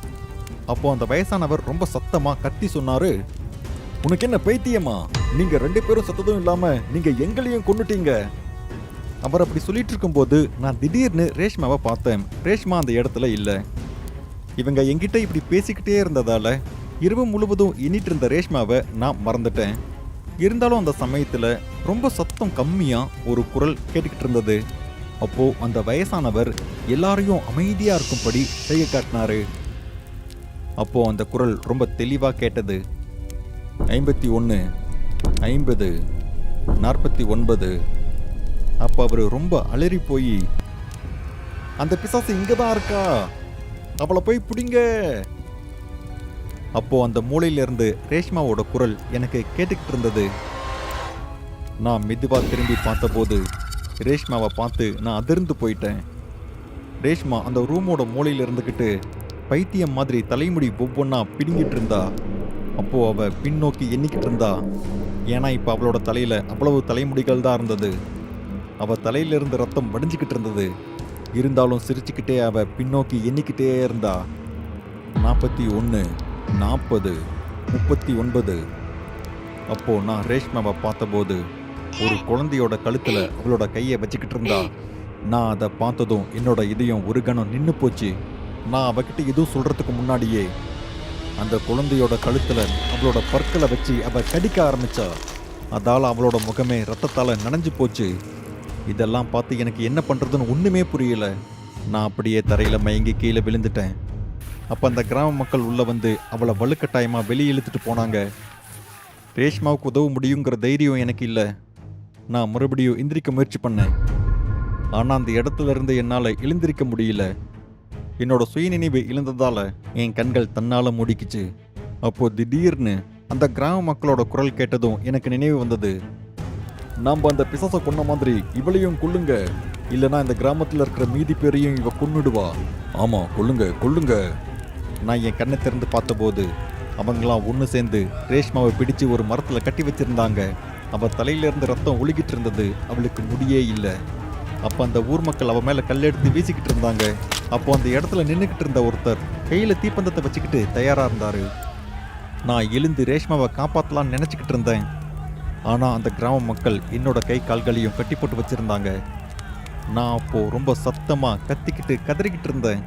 அப்போ அந்த வயசானவர் ரொம்ப சத்தமா கத்தி சொன்னாரு, உனக்கு என்ன பைத்தியமா? நீங்க 2 பேரும் சத்ததும் இல்லாம நீங்க எங்களையும் கொன்னுட்டீங்க. அவர் அப்படி சொல்லிட்டு இருக்கும்போது நான் திடீர்னு ரேஷ்மாவை பார்த்தேன். ரேஷ்மா அந்த இடத்துல இல்ல. இவங்க என்கிட்ட இப்படி பேசிக்கிட்டே இருந்ததால இரவு முழுவதும் எண்ணிட்டு இருந்த ரேஷ்மாவை நான் மறந்துட்டேன். இருந்தாலும் அந்த சமயத்துல ரொம்ப சத்தம் கம்மியா ஒரு குரல் கேட்டுக்கிட்டு இருந்தது. அப்போ அந்த வயசானவர் எல்லாரையும் அமைதியா இருக்கும்படி செய்ய காட்டினாரு. அப்போ அந்த குரல் ரொம்ப தெளிவா கேட்டது. 51, 50, 49. அப்போ அவரு ரொம்ப அலறி போய், அந்த பிசாசு இங்கதான் இருக்கா, அவளை போய் பிடிங்க. அப்போ அந்த மூலையில இருந்து ரேஷ்மாவோட குரல் எனக்கு கேட்டுக்கிட்டு இருந்தது. நான் மெதுவா திரும்பி பார்த்தபோது ரேஷ்மாவை பார்த்து நான் அதிர்ந்து போயிட்டேன். ரேஷ்மா அந்த ரூமோட மூலையில இருந்துக்கிட்டு பைத்தியம் மாதிரி தலைமுடி ஒவ்வொன்றா பிடுங்கிட்டு இருந்தா. அப்போ அவ பின்னோக்கி எண்ணிக்கிட்டு இருந்தா. ஏன்னா இப்போ அவளோட தலையில அவ்வளவு தலைமுடிகள் தான் இருந்தது. அவ தலையில இருந்து ரத்தம் வடிஞ்சுக்கிட்டு இருந்தது. இருந்தாலும் சிரிச்சுக்கிட்டே அவ பின்னோக்கி எண்ணிக்கிட்டே இருந்தா. 41, 40, 39. அப்போ நான் ரேஷ்மாவை பார்த்தபோது ஒரு குழந்தையோட கழுத்துல அவளோட கையை வச்சுக்கிட்டு இருந்தா. நான் அதை பார்த்ததும் என்னோட இதயம் ஒரு கணம் நின்று போச்சு. நான் அவகிட்ட எதுவும் சொல்றதுக்கு முன்னாடியே அந்த குழந்தையோட கழுத்துல அவளோட பற்களை வச்சு அவ கடிக்க ஆரம்பிச்சா. அதால அவளோட முகமே ரத்தத்தால நனைஞ்சு போச்சு. இதெல்லாம் பார்த்து எனக்கு என்ன பண்றதுன்னு ஒண்ணுமே புரியல. நான் அப்படியே தரையில மயங்கி கீழே விழுந்துட்டேன். அப்ப அந்த கிராம மக்கள் உள்ள வந்து அவளை வலுக்கட்டாயமா வெளியே இழுத்துட்டு போனாங்க. ரேஷ்மாவுக்கு உதவ முடியுங்கிற தைரியம் எனக்கு இல்லை. நான் மறுபடியும் எந்திரிக்க முயற்சி பண்ணேன். ஆனா அந்த இடத்துல இருந்து என்னால எழுந்திருக்க முடியல. என்னோட சுயநினைவு இழந்ததால என் கண்கள் தன்னால மூடிக்குச்சு. அப்போ திடீர்னு அந்த கிராம மக்களோட குரல் கேட்டதும் எனக்கு நினைவு வந்தது. நாம அந்த பிசாசை கொன்ன மாதிரி இவளையும் கொல்லுங்க, இல்லைன்னா இந்த கிராமத்துல இருக்கிற மீதி பேரையும் இவ கொன்னுடுவா. ஆமா, கொல்லுங்க கொல்லுங்க. நான் என் கண்ணை திறந்து பார்த்தபோது அவங்களாம் ஒன்று சேர்ந்து ரேஷ்மாவை பிடிச்சு ஒரு மரத்தில் கட்டி வச்சிருந்தாங்க. அவள் தலையிலிருந்து ரத்தம் ஒழுகிட்டு இருந்தது. அவளுக்கு முடியே இல்லை. அப்போ அந்த ஊர் மக்கள் அவள் மேலே கல்லெடுத்து வீசிக்கிட்டு இருந்தாங்க. அப்போ அந்த இடத்துல நின்றுக்கிட்டு இருந்த ஒருத்தர் கையில் தீப்பந்தத்தை வச்சுக்கிட்டு தயாராக இருந்தார். நான் எழுந்து ரேஷ்மாவை காப்பாற்றலான்னு நினச்சிக்கிட்டு இருந்தேன். ஆனால் அந்த கிராம மக்கள் என்னோட கை கால்களையும் கட்டி போட்டு வச்சுருந்தாங்க. நான் அப்போது ரொம்ப சத்தமாக கத்திக்கிட்டு கதறிக்கிட்டு இருந்தேன்.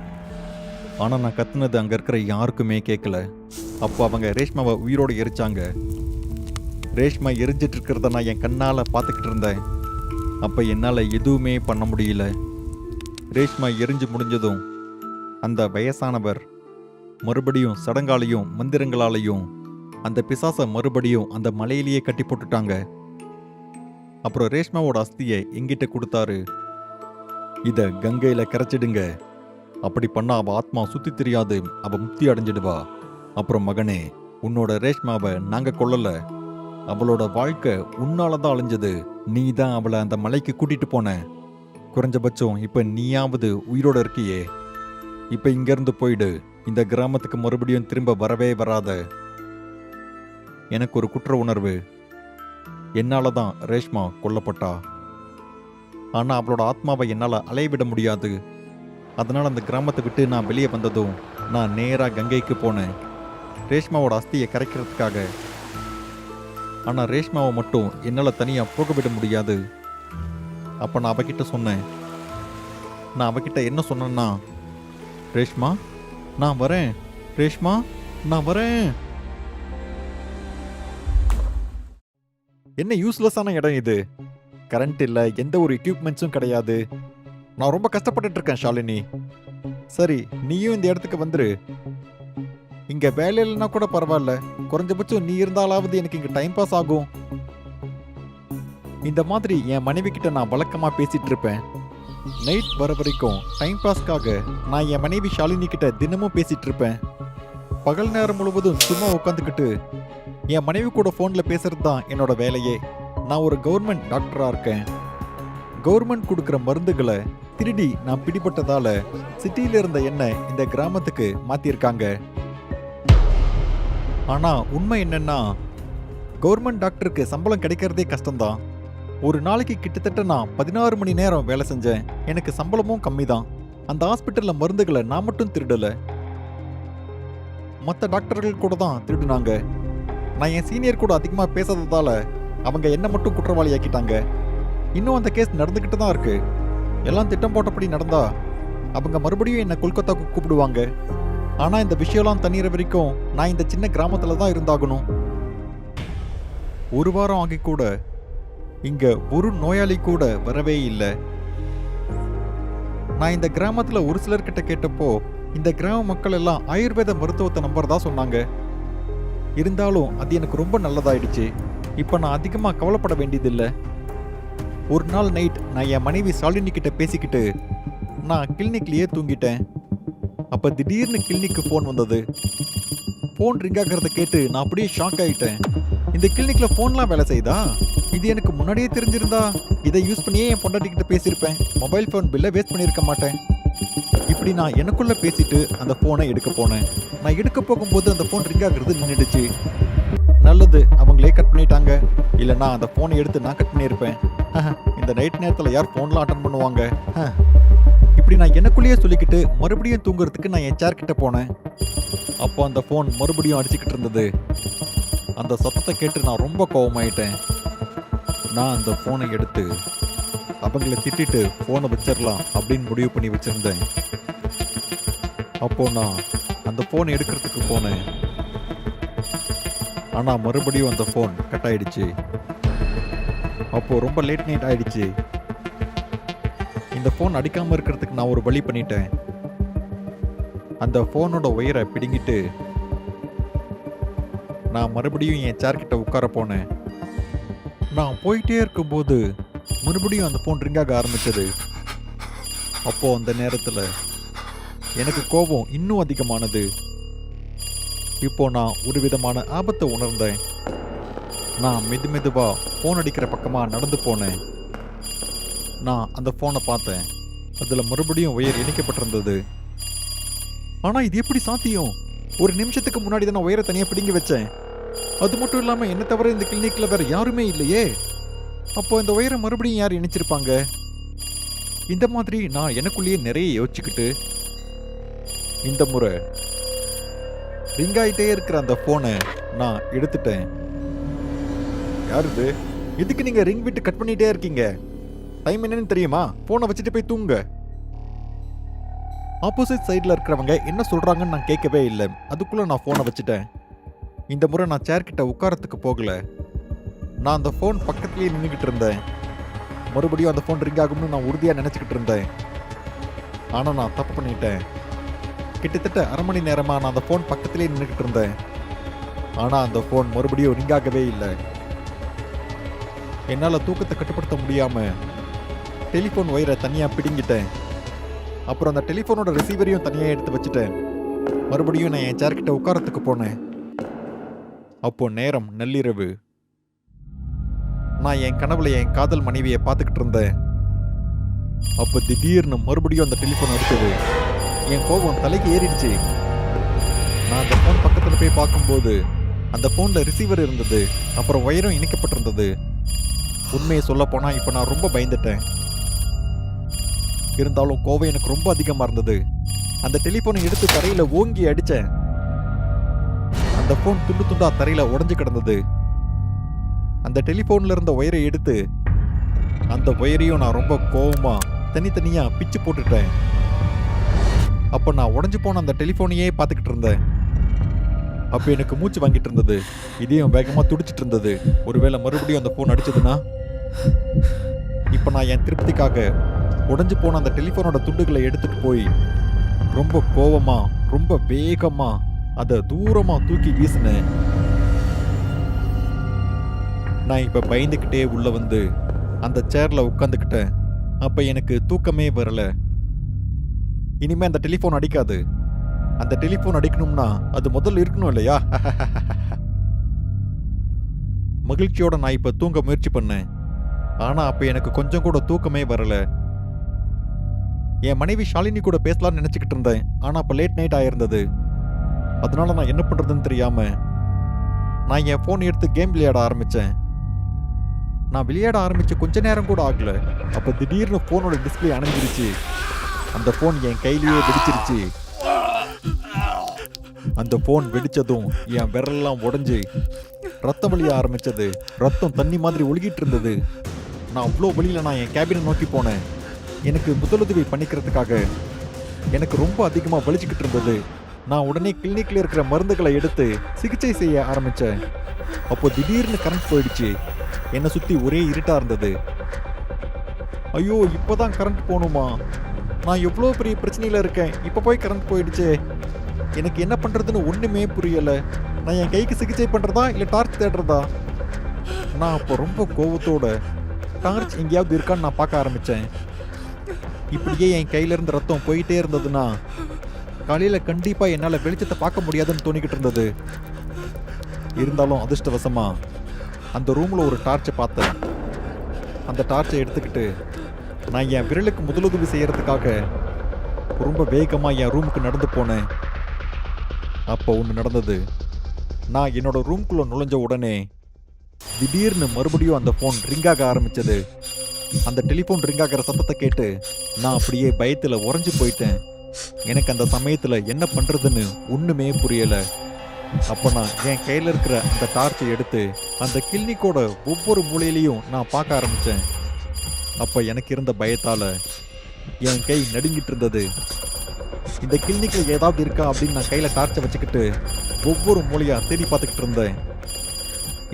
ஆனால் நான் கத்துனது அங்கே இருக்கிற யாருக்குமே கேட்கல. அப்போ அவங்க ரேஷ்மாவை உயிரோடு எரிச்சாங்க. ரேஷ்மா எரிஞ்சிட்டு இருக்கிறத நான் என் கண்ணால் பார்த்துக்கிட்டு இருந்தேன். அப்போ என்னால் எதுவுமே பண்ண முடியல. ரேஷ்மா எரிஞ்சு முடிஞ்சதும் அந்த வயசானவர் மறுபடியும் சடங்காலையும் மந்திரங்களாலையும் அந்த பிசாசை மறுபடியும் அந்த மலையிலேயே கட்டி போட்டுட்டாங்க. அப்புறம் ரேஷ்மாவோட அஸ்தியை எங்கிட்ட கொடுத்தாரு. இதை கங்கையில் கரைச்சிடுங்க. அப்படி பண்ணா அவ ஆத்மா சுத்தி தெரியாது, அவ முக்தி அடைஞ்சிடுவா. அப்புறம் மகனே, உன்னோட ரேஷ்மாவை நாங்க கொல்லல. அவளோட வாழ்க்கை உன்னாலதான் அழிஞ்சது. நீ தான் அவளை அந்த மலைக்கு கூட்டிட்டு போன. குறைஞ்சபட்சம் இப்ப நீயாவது உயிரோட இருக்கியே. இப்ப இங்க இருந்து போயிடு. இந்த கிராமத்துக்கு மறுபடியும் திரும்ப வரவே வராத. எனக்கு ஒரு குற்ற உணர்வு. என்னாலதான் ரேஷ்மா கொல்லப்பட்டா. ஆனா அவளோட ஆத்மாவை என்னால அலையவிட முடியாது. அதனால் அந்த கிராமத்தை விட்டு நான் வெளியே வந்ததும் நான் நேராக கங்கைக்கு போனேன், ரேஷ்மாவோட அஸ்தியை கரைக்கிறதுக்காக. ஆனால் ரேஷ்மாவை மட்டும் என்னால் தனியாக போக விட முடியாது. அப்போ நான் அவகிட்ட சொன்னேன். நான் அவகிட்ட என்ன சொன்னேன்னா, ரேஷ்மா நான் வரேன், ரேஷ்மா நான் வரேன். என்ன யூஸ்லெஸ்ஸான இடம் இது. கரண்ட் இல்லை, எந்த ஒரு எக்யூப்மெண்ட்ஸும் கிடையாது. நான் ரொம்ப கஷ்டப்பட்டுட்டு இருக்கேன் ஷாலினி. சரி, நீயும் இந்த இடத்துக்கு வந்துரு. இங்க வேலை இல்லைன்னா கூட பரவாயில்ல, குறைஞ்சபட்சம் நீ இருந்தாலாவது எனக்கு இங்க டைம் பாஸ் ஆகும். இந்த மாதிரி என் மனைவி கிட்ட நான் வழக்கமா பேசிட்டு இருப்பேன். நைட் வர வரைக்கும் டைம் பாஸ்க்காக நான் என் மனைவி ஷாலினி கிட்ட தினமும் பேசிட்டு இருப்பேன். பகல் நேரம் முழுவதும் சும்மா உட்காந்துக்கிட்டு என் மனைவி கூட ஃபோன்ல பேசுறது தான் என்னோட வேலையே. நான் ஒரு கவர்மெண்ட் டாக்டரா இருக்கேன். கவர்மெண்ட் கொடுக்குற மருந்துகளை திருடி நான் பிடிபட்டதால சிட்டியில இருந்த என்ன இந்த கிராமத்துக்கு மாத்திருக்காங்க. ஆனா உண்மை என்னன்னா, கவர்மெண்ட் டாக்டருக்கு சம்பளம் கிடைக்கிறதே கஷ்டம்தான். ஒரு நாளைக்கு கிட்டத்தட்ட நான் 16 மணி நேரம் வேலை செஞ்சேன். எனக்கு சம்பளமும் கம்மி தான். அந்த ஹாஸ்பிட்டல்ல மருந்துகளை நான் மட்டும் திருடல, மற்ற டாக்டர்கள் கூட தான் திருடுனாங்க. நான் என் சீனியர் கூட அதிகமாக பேசாததால அவங்க என்ன மட்டும் குற்றவாளி ஆக்கிட்டாங்க. இன்னும் அந்த கேஸ் நடந்துக்கிட்டு தான் இருக்கு. எல்லாம் திட்டம் போட்டபடி நடந்தா அவங்க மறுபடியும் என்னை கொல்கத்தாவுக்கு கூப்பிடுவாங்க. ஆனால் இந்த விஷயம்லாம் தண்ணீர வரைக்கும் நான் இந்த சின்ன கிராமத்தில் தான் இருந்தாகணும். ஒரு வாரம் ஆகி கூட இங்க ஒரு நோயாளி கூட வரவே இல்லை. நான் இந்த கிராமத்துல ஒரு சிலர்கிட்ட கேட்டப்போ இந்த கிராம மக்கள் எல்லாம் ஆயுர்வேத மருத்துவத்தை நம்புறதா சொன்னாங்க. இருந்தாலும் அது எனக்கு ரொம்ப நல்லதாயிடுச்சு. இப்போ நான் அதிகமாக கவலைப்பட வேண்டியதில்லை. ஒரு நாள் நைட் நான் என் மனைவி சாலினி கிட்ட பேசிக்கிட்டு நான் கிளினிக்லயே தூங்கிட்டேன். அப்போ திடீர்னு கிளினிக்கு ஃபோன் வந்தது. ஃபோன் ரிங் ஆகிறத கேட்டு நான் அப்படியே ஷாக் ஆகிட்டேன். இந்த கிளினிக்ல ஃபோன்லாம் வேலை செய்தா? இது எனக்கு முன்னாடியே தெரிஞ்சிருந்தா இதை யூஸ் பண்ணியே என் பொண்டாட்டிக்கிட்ட பேசியிருப்பேன். மொபைல் ஃபோன் பில்லை வேஸ்ட் பண்ணியிருக்க மாட்டேன். இப்படி நான் எனக்குள்ள பேசிட்டு அந்த ஃபோனை எடுக்க போனேன். நான் எடுக்க போகும்போது அந்த ஃபோன் ரிங் ஆகிறது நின்றுடுச்சு. நல்லது, அவங்களே கட் பண்ணிட்டாங்க. இல்லைன்னா அந்த ஃபோனை எடுத்து நான் கட் பண்ணியிருப்பேன். இந்த நைட் நேரத்தில் யார் ஃபோன்லாம் அட்டன் பண்ணுவாங்க? இப்படி நான் எனக்குள்ளேயே சொல்லிக்கிட்டு மறுபடியும் தூங்குறதுக்கு நான் என் சேர் கிட்ட போனேன். அப்போ அந்த ஃபோன் மறுபடியும் அடிச்சுக்கிட்டு இருந்தது. அந்த சத்தத்தை கேட்டு நான் ரொம்ப கோவமாயிட்டேன். நான் அந்த ஃபோனை எடுத்து அவங்கள திட்டிட்டு ஃபோனை வச்சிடலாம் அப்படின்னு முடிவு பண்ணி வச்சிருந்தேன். அப்போ நான் அந்த ஃபோன் எடுக்கிறதுக்கு போனேன். ஆனால் மறுபடியும் அந்த ஃபோன் கட் ஆயிடுச்சு. அப்போ ரொம்ப லேட் நைட் ஆயிடுச்சு. இந்த ஃபோன் அடிக்காமல் இருக்கிறதுக்கு நான் ஒரு வழி பண்ணிட்டேன். அந்த ஃபோனோட ஒயரை பிடுங்கிட்டு நான் மறுபடியும் என் சேர் கிட்ட உட்கார போனேன். நான் போயிட்டே இருக்கும்போது மறுபடியும் அந்த ஃபோன் ரிங் ஆக ஆரம்பிச்சது. அப்போ அந்த நேரத்தில் எனக்கு கோபம் இன்னும் அதிகமானது. இப்போ நான் ஒரு விதமான ஆபத்தை உணர்ந்தேன். நான் மெதுவா ஃபோன் அடிக்கிற பக்கமாக நடந்து போனேன். நான் அந்த ஃபோனை பார்த்தேன். அதில் மறுபடியும் ஒயர் இணைக்கப்பட்டிருந்தது. ஆனால் இது எப்படி சாத்தியம்? ஒரு நிமிஷத்துக்கு முன்னாடி தான் நான் ஒயரை தனியாக பிடுங்கி வச்சேன். அது மட்டும் இல்லாமல் என்ன தவிர இந்த கிளினிக்கில் வேற யாருமே இல்லையே. அப்போ இந்த ஒயரை மறுபடியும் யார் இணைச்சிருப்பாங்க? இந்த மாதிரி நான் எனக்குள்ளேயே நிறைய யோசிச்சுக்கிட்டு இந்த முறை ரிங் ஆகிட்டே இருக்கிற அந்த ஃபோனை நான் எடுத்துட்டேன். யார் இது? இதுக்கு நீங்கள் ரிங் விட்டு கட் பண்ணிகிட்டே இருக்கீங்க. டைம் என்னன்னு தெரியுமா? ஃபோனை வச்சுட்டு போய் தூங்க. ஆப்போசிட் சைடில் இருக்கிறவங்க என்ன சொல்கிறாங்கன்னு நான் கேட்கவே இல்லை. அதுக்குள்ளே நான் ஃபோனை வச்சுட்டேன். இந்த முறை நான் சேர் கிட்ட உட்காரத்துக்கு போகல. நான் அந்த ஃபோன் பக்கத்துலேயே நின்றுக்கிட்டு இருந்தேன். மறுபடியும் அந்த ஃபோன் ரிங் ஆகும்னு நான் உறுதியாக நினச்சிக்கிட்டு இருந்தேன். ஆனால் நான் தப்பு பண்ணிட்டேன். கிட்டத்தட்ட அரை மணி நேரமாக நான் அந்த ஃபோன் பக்கத்துலேயே நின்றுக்கிட்டு இருந்தேன். ஆனால் அந்த ஃபோன் மறுபடியும் ரிங் ஆகவே இல்லை. என்னால் தூக்கத்தை கட்டுப்படுத்த முடியாமல் டெலிஃபோன் ஒயரை தனியாக பிடுங்கிட்டேன். அப்புறம் அந்த டெலிஃபோனோட ரிசீவரையும் தனியாக எடுத்து வச்சுட்டேன். மறுபடியும் நான் என் சேர்க்கிட்ட உட்காரத்துக்கு போனேன். அப்போ நேரம் நள்ளிரவு. நான் என் கனவுல என் காதல் மனைவியை பார்த்துக்கிட்டு இருந்தேன். அப்போ திடீர்னு மறுபடியும் அந்த டெலிஃபோன் அடிச்சது. என் கோபம் தலைக்கு ஏறிடுச்சு. நான் அந்த ஃபோன் பக்கத்தில் போய் பார்க்கும்போது அந்த ஃபோனில் ரிசீவர் இருந்தது. அப்புறம் ஒயரும் இணைக்கப்பட்டிருந்தது. உண்மையை சொல்ல போனால் இப்போ நான் ரொம்ப பயந்துட்டேன். இருந்தாலும் கோவம் எனக்கு ரொம்ப அதிகமாக இருந்தது. அந்த டெலிஃபோனை எடுத்து தரையில் ஓங்கி அடித்தேன். அந்த ஃபோன் துண்டு துண்டா தரையில் உடஞ்சி கிடந்தது. அந்த டெலிஃபோனில் இருந்த ஒயரை எடுத்து அந்த ஒயரையும் நான் ரொம்ப கோவமாக தனித்தனியாக பிச்சு போட்டுட்டேன். அப்போ நான் உடஞ்சி போன அந்த டெலிஃபோனையே பார்த்துக்கிட்டு இருந்தேன். அப்போ எனக்கு மூச்சு வாங்கிட்டு இருந்தது. இதையும் வேகமாக துடிச்சிட்டு இருந்தது. ஒருவேளை மறுபடியும் அந்த ஃபோன் அடிச்சதுன்னா? இப்போ நான் என் திருப்திக்காக உடஞ்சி போன அந்த டெலிஃபோனோட துண்டுகளை எடுத்துட்டு போய் ரொம்ப கோவமா ரொம்ப வேகமா அதை தூரமா தூக்கி வீசினேன். நான் இப்போ பயந்துக்கிட்டே உள்ள வந்து அந்த சேர்ல உட்காந்துக்கிட்டேன். அப்போ எனக்கு தூக்கமே வரல. இனிமே அந்த டெலிஃபோன் அடிக்காது. அந்த டெலிஃபோன் அடிக்கணும்னா அது முதல்ல இருக்கணும் இல்லையா? மகிழ்ச்சியோட நான் இப்போ தூங்க முயற்சி பண்ணேன். ஆனால் அப்போ எனக்கு கொஞ்சம் கூட தூக்கமே வரல. என் மனைவி ஷாலினி கூட பேசலாம்னு நினச்சிக்கிட்டு இருந்தேன். ஆனால் அப்போ லேட் நைட் ஆயிருந்தது. அதனால நான் என்ன பண்ணுறதுன்னு தெரியாம நான் என் ஃபோன் எடுத்து கேம் விளையாட ஆரம்பித்தேன். நான் விளையாட ஆரம்பித்து கொஞ்ச நேரம் கூட ஆகல. அப்போ திடீர்னு ஃபோனோட டிஸ்பிளே அணைஞ்சிருச்சு. அந்த ஃபோன் என் கையிலேயே வெடிச்சிருச்சு. அந்த ஃபோன் வெடிச்சதும் என் விரலெல்லாம் உடஞ்சி ரத்தம் வலிய ஆரம்பிச்சது. ரத்தம் தண்ணி மாதிரி ஒழுகிட்டு இருந்தது. நான் அவ்வளோ வழியில் நான் என் கேபினை நோக்கி போனேன். எனக்கு முதலுதவி பண்ணிக்கிறதுக்காக எனக்கு ரொம்ப அதிகமாக வலிச்சுக்கிட்டு இருந்தது. நான் உடனே கிளினிக்கில் இருக்கிற மருந்துகளை எடுத்து சிகிச்சை செய்ய ஆரம்பித்தேன். அப்போ திடீர்னு கரண்ட் போயிடுச்சு. என்னை சுற்றி ஒரே இருட்டாக இருந்தது. ஐயோ, இப்போ தான் கரண்ட் போகணுமா? நான் எவ்வளோ பெரிய பிரச்சனையில் இருக்கேன். இப்போ போய் கரண்ட் போயிடுச்சே. எனக்கு என்ன பண்ணுறதுன்னு ஒன்றுமே புரியலை. நான் என் கைக்கு சிகிச்சை பண்ணுறதா இல்லை டார்ச் தேடுறதா? நான் அப்போ ரொம்ப கோவத்தோட டார்ச் எங்கேயாவது இருக்கான்னு நான் பார்க்க ஆரம்பித்தேன். இப்படியே என் கையிலேருந்து ரத்தம் போயிட்டே இருந்ததுன்னா காலையில் கண்டிப்பாக என்னால் வெளிச்சத்தை பார்க்க முடியாதுன்னு தோணிக்கிட்டு இருந்தது. இருந்தாலும் அதிர்ஷ்டவசமா அந்த ரூமில் ஒரு டார்ச்சை பார்த்தேன். அந்த டார்ச்சை எடுத்துக்கிட்டு நான் என் விரலுக்கு முதலுதவி செய்கிறதுக்காக ரொம்ப வேகமாக என் ரூமுக்கு நடந்து போனேன். அப்போ ஒன்று நடந்தது. நான் என்னோட ரூம்குள்ளே நுழைஞ்ச உடனே திடீர்னு மறுபடியும் அந்த ஃபோன் ரிங்காக ஆரம்பித்தது. அந்த டெலிஃபோன் ரிங்காகிற சத்தத்தை கேட்டு நான் அப்படியே பயத்தில் உறைஞ்சி போயிட்டேன். எனக்கு அந்த சமயத்தில் என்ன பண்ணுறதுன்னு ஒன்றுமே புரியலை. அப்போ நான் என் கையில் இருக்கிற அந்த டார்ச்சை எடுத்து அந்த கிளினிக்கோட ஒவ்வொரு மூலையிலையும் நான் பார்க்க ஆரம்பித்தேன். அப்போ எனக்கு இருந்த பயத்தால் என் கை நடுங்கிட்டு இருந்தது. இந்த கிளினிக்கில் ஏதாவது இருக்கா அப்படின்னு நான் கையில் டார்ச்சை வச்சுக்கிட்டு ஒவ்வொரு மூலையாக தேடி பார்த்துக்கிட்டு இருந்தேன்.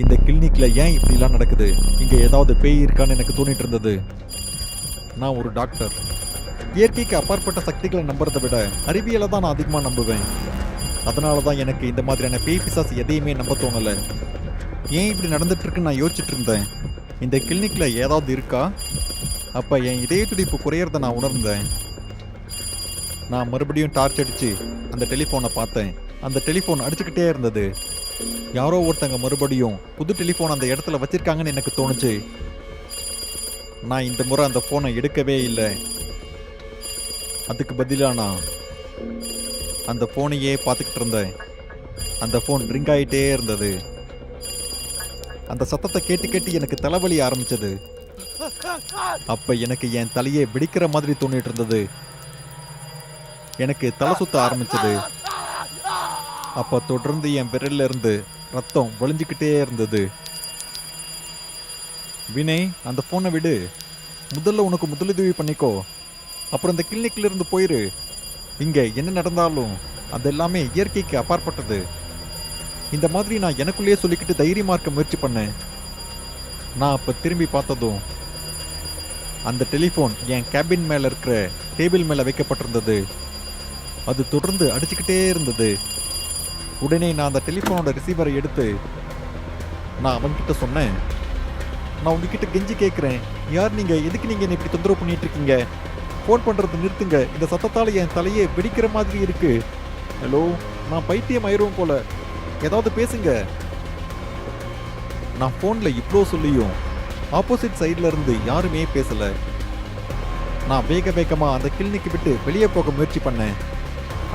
இந்த கிளினிக்கில் ஏன் இப்படிலாம் நடக்குது? இங்கே ஏதாவது பேய் இருக்கான்னு எனக்கு தோணிட்டு இருந்தது. நான் ஒரு டாக்டர். இயற்கைக்கு அப்பாற்பட்ட சக்திகளை நம்புறதை விட அறிவியலை தான் நான் அதிகமாக நம்புவேன். அதனால தான் எனக்கு இந்த மாதிரியான பேய் பிசாசு எதையுமே நம்ப தோணலை. ஏன் இப்படி நடந்துட்டு இருக்குன்னு நான் யோசிச்சுட்டு இருந்தேன். இந்த கிளினிக்கில் ஏதாவது இருக்கா? அப்போ என் இதய துடிப்பு குறையிறத நான் உணர்ந்தேன். நான் மறுபடியும் டார்ச் அடித்து அந்த டெலிஃபோனை பார்த்தேன். அந்த டெலிஃபோன் அடிச்சுக்கிட்டே இருந்தது. யாரோ ஒருத்தங்க மறுபடியும் புது டெலிஃபோன் அந்த இடத்துல வச்சிருக்காங்கன்னு எனக்கு தோணுச்சு. நான் இந்த முறை அந்த ஃபோனை எடுக்கவே இல்லை. அதுக்கு பதிலாக நான் அந்த ஃபோனையே பார்த்துக்கிட்டு இருந்தேன். அந்த ஃபோன் ரிங் ஆகிட்டே இருந்தது. அந்த சத்தத்தை கேட்டு கேட்டு எனக்கு தலைவலி ஆரம்பிச்சது. அப்போ எனக்கு என் தலையே வெடிக்கிற மாதிரி தோணிட்டு இருந்தது. எனக்கு தலை சுத்த ஆரம்பிச்சது. அப்போ தொடர்ந்து என் விரல்ல இருந்து ரத்தம் வழிஞ்சிக்கிட்டே இருந்தது. வினய், அந்த ஃபோனை விடு. முதல்ல உனக்கு முதலுதவி பண்ணிக்கோ. அப்புறம் இந்த கிளினிக்ல இருந்து போயிரு. இங்கே என்ன நடந்தாலும் அது எல்லாமே இயற்கைக்கு அப்பாற்பட்டது. இந்த மாதிரி நான் எனக்குள்ளேயே சொல்லிக்கிட்டு தைரியமாக இருக்க முயற்சி பண்ணேன். நான் அப்போ திரும்பி பார்த்ததும் அந்த டெலிஃபோன் என் கேபின் மேலே இருக்கிற டேபிள் மேலே வைக்கப்பட்டிருந்தது. அது தொடர்ந்து அடிச்சுக்கிட்டே இருந்தது. உடனே நான் அந்த டெலிஃபோனோட ரிசீவரை எடுத்து நான் அவன்கிட்ட சொன்னேன், நான் உங்ககிட்ட கெஞ்சி கேட்குறேன், யார் நீங்கள்? எதுக்கு நீங்கள் என்னை இப்படி தொந்தரவு பண்ணிட்டு இருக்கீங்க? ஃபோன் பண்ணுறது நிறுத்துங்க. இந்த சத்தத்தால் என் தலையே வெடிக்கிற மாதிரி இருக்கு. ஹலோ, நான் பைத்தியம் ஆயிரும் போல, ஏதாவது பேசுங்க. நான் ஃபோனில் இவ்வளோ சொல்லியும் ஆப்போசிட் சைடில் இருந்து யாருமே பேசலை. நான் வேக வேகமாக அந்த கிளினிக்கை விட்டு வெளியே போக முயற்சி பண்ணேன்.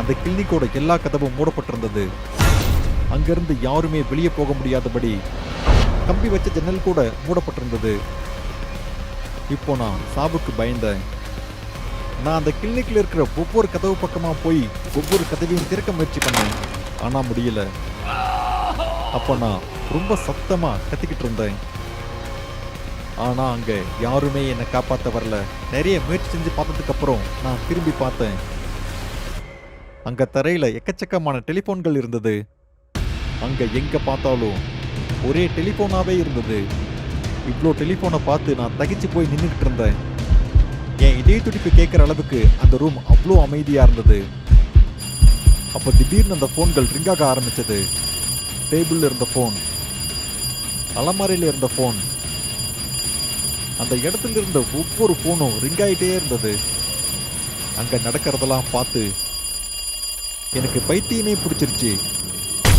அந்த கிளினிக்கோட எல்லா கதவும் மூடப்பட்டிருந்தது. அங்கிருந்து யாருமே வெளியே போக முடியாதபடி கம்பி வச்ச ஜன்னல் கூட மூடப்பட்டிருந்தது. இப்போ நான் சாவுக்கு பயந்தேன். நான் அந்த கிளினிக்கில் இருக்கிற ஒவ்வொரு கதவு பக்கமாக போய் ஒவ்வொரு கதவையும் திறக்க முயற்சி பண்ணேன். ஆனால் முடியல. அப்போ நான் ரொம்ப சத்தமாக கத்திக்கிட்டு இருந்தேன். ஆனால் அங்கே யாருமே என்னை காப்பாற்ற வரல. நிறைய முயற்சி செஞ்சு பார்த்ததுக்கப்புறம் நான் திரும்பி பார்த்தேன். அங்கே தரையில் எக்கச்சக்கமான டெலிஃபோன்கள் இருந்தது. அங்கே எங்கே பார்த்தாலும் ஒரே டெலிஃபோனாகவே இருந்தது. இவ்வளோ டெலிஃபோனை பார்த்து நான் தகிச்சு போய் நின்றுக்கிட்டு இருந்தேன். என் இதய துடிப்பு கேட்குற அளவுக்கு அந்த ரூம் அவ்வளோ அமைதியாக இருந்தது. அப்போ திடீர்னு அந்த ஃபோன்கள் ரிங்காக ஆரம்பிச்சது. டேபிளில் இருந்த ஃபோன், அலமாரியில் இருந்த ஃபோன், அந்த இடத்துல இருந்த ஒவ்வொரு ஃபோனும் ரிங் ஆகிட்டே இருந்தது. அங்கே நடக்கிறதெல்லாம் பார்த்து எனக்கு பைத்தியமே பிடிச்சிருச்சு.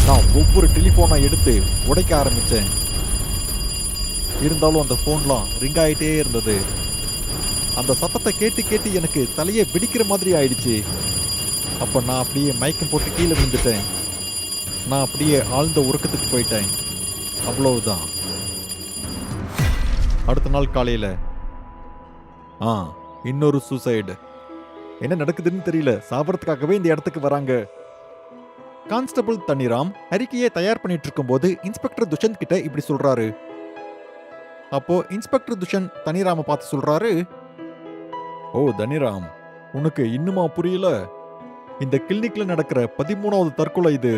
நான் ஒவ்வொரு டெலிஃபோனை எடுத்து உடைக்க ஆரம்பித்தேன். இருந்தாலும் அந்த ஃபோன்லாம் ரிங் ஆகிட்டே இருந்தது. அந்த சத்தத்தை கேட்டு கேட்டு எனக்கு தலையை வெடிக்கிற மாதிரி ஆயிடுச்சு. அப்போ நான் அப்படியே மயக்கம் போட்டு கீழே விழுந்துட்டேன். நான் அப்படியே ஆழ்ந்த உறக்கத்துக்கு போயிட்டேன். அவ்வளவுதான். அடுத்த நாள் காலையில இன்னொரு சூசைடு. என்ன நடக்குதுன்னு தெரியல, சாவறதுக்காகவே இந்த இடத்துக்கு வராங்க. கான்ஸ்டபிள் தனிராம் அறிக்கையை தயார் பண்ணிட்டு இருக்கும்போது இன்ஸ்பெக்டர் துஷந்த் கிட்ட இப்படி சொல்றாரு. அப்போ இன்ஸ்பெக்டர் துஷந்த் தனிராம பார்த்து சொல்றாரு, ஓ தனிராம், உனக்கு இன்னுமா புரியல? இந்த கிளினிக்ல நடக்கிற 13வது தற்கொலை இது.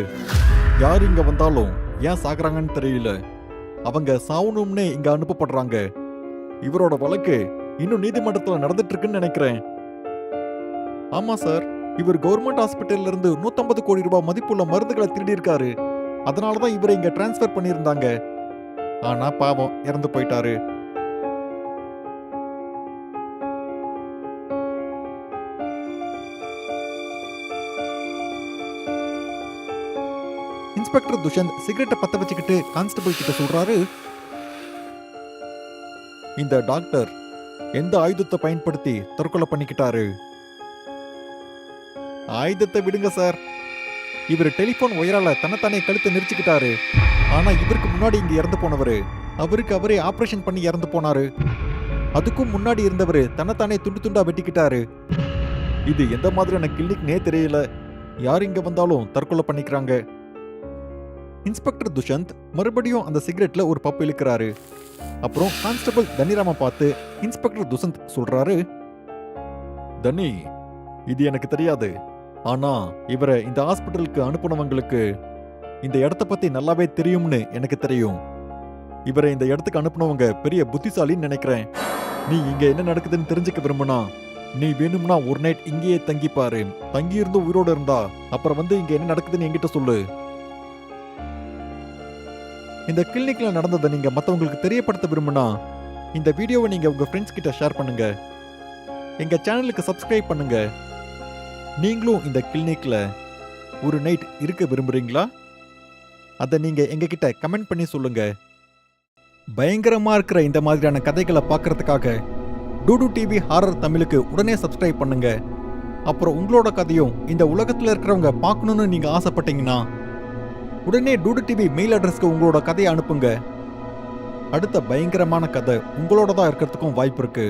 யார் இங்க வந்தாலும் ஏன் சாகுறாங்கன்னு தெரியல. அவங்க சாவணும்னே இங்க அனுப்பப்படுறாங்க. இவரோட வழக்கு இன்னும் நீதிமன்றத்துல நடந்துட்டு இருக்குன்னு நினைக்கிறேன். ஆமா சார், இவர் கவர்மெண்ட் ஹாஸ்பிட்டல்ல இருந்து 150 கோடி ரூபாய் மதிப்புள்ள மருந்துகளை திருடி இருக்காரு. அதனாலதான் இவரை இங்க டிரான்ஸ்பர் பண்ணியிருந்தாங்க. ஆனா பாவம், இறந்து போயிட்டாரு. இன்ஸ்பெக்டர் துஷந்த் சிகரெட்டை பத்த வச்சுக்கிட்டு கான்ஸ்டபிள் கிட்ட சொல்றாரு, இந்த டாக்டர் எந்த ஆயுதத்தை பயன்படுத்தி தற்கொலை பண்ணிக்கிட்டாரு? ஆயுதத்தை விடுங்க சார், இவர் டெலிபோன் ஒயரால தன்னைத்தானே கழுத்தை நெரிச்சுக்கிட்டாரு. ஆனா இவருக்கு முன்னாடி இங்க இறந்து போனவரு, அவருக்கு அவரே ஆபரேஷன் பண்ணி இறந்து போனாரு. அதுக்கும் முன்னாடி இருந்தவரு தன்னைத்தானே துண்டு துண்டா வெட்டிக்கிட்டாரு. இது எந்த மாதிரியான கிளினிக்னே தெரியல. யார் இங்க வந்தாலும் தற்கொலை பண்ணிக்கிறாங்க. இன்ஸ்பெக்டர் துஷந்த் மறுபடியும் அந்த சிகரெட்ல ஒரு பப்பு இழுக்கிறாரு. அப்புறம் கான்ஸ்டபிள் தனிராம பார்த்து இன்ஸ்பெக்டர் துஷந்த் சொல்றாரு, தனி, இது எனக்கு தெரியாது. ஆனா இவரை இந்த ஹாஸ்பிட்டலுக்கு அனுப்புனவங்களுக்கு இந்த இடத்த பத்தி நல்லாவே தெரியும்னு எனக்கு தெரியும். இவரை இந்த இடத்துக்கு அனுப்புனவங்க பெரிய புத்திசாலின்னு நினைக்கிறேன். நீ இங்க என்ன நடக்குதுன்னு தெரிஞ்சுக்க விரும்புனா நீ வேணும்னா ஒரு நைட் இங்கேயே தங்கிப்பாரு. தங்கி இருந்து உயிரோட இருந்தா அப்புறம் வந்து இங்க என்ன நடக்குதுன்னு என்கிட்ட சொல்லு. இந்த கிளினிக்ல நடந்ததை நீங்க மத்தவங்களுக்கு தெரியப்படுத்த விரும்புனா இந்த வீடியோவை நீங்க உங்க ஃப்ரெண்ட்ஸ் கிட்ட ஷேர் பண்ணுங்க. எங்க சேனலுக்கு சப்ஸ்கிரைப் பண்ணுங்க. நீங்களும் இந்த கிளினிக்ல ஒரு நைட் இருக்க விரும்புறீங்களா? அதை நீங்க எங்க கிட்ட கமெண்ட் பண்ணி சொல்லுங்க. பயங்கரமா இருக்கிற இந்த மாதிரியான கதைகளை பார்க்கறதுக்காக டூடு டிவி ஹாரர் தமிழுக்கு உடனே சப்ஸ்கிரைப் பண்ணுங்க. அப்புறம் உங்களோட கதையும் இந்த உலகத்துல இருக்கிறவங்க பார்க்கணும்னு நீங்க ஆசைப்பட்டீங்கன்னா உடனே டூடு டிவி மெயில் அட்ரஸ்க்கு உங்களோட கதையை அனுப்புங்க. அடுத்த பயங்கரமான கதை உங்களோட தான் இருக்கிறதுக்கும் வாய்ப்பு இருக்கு.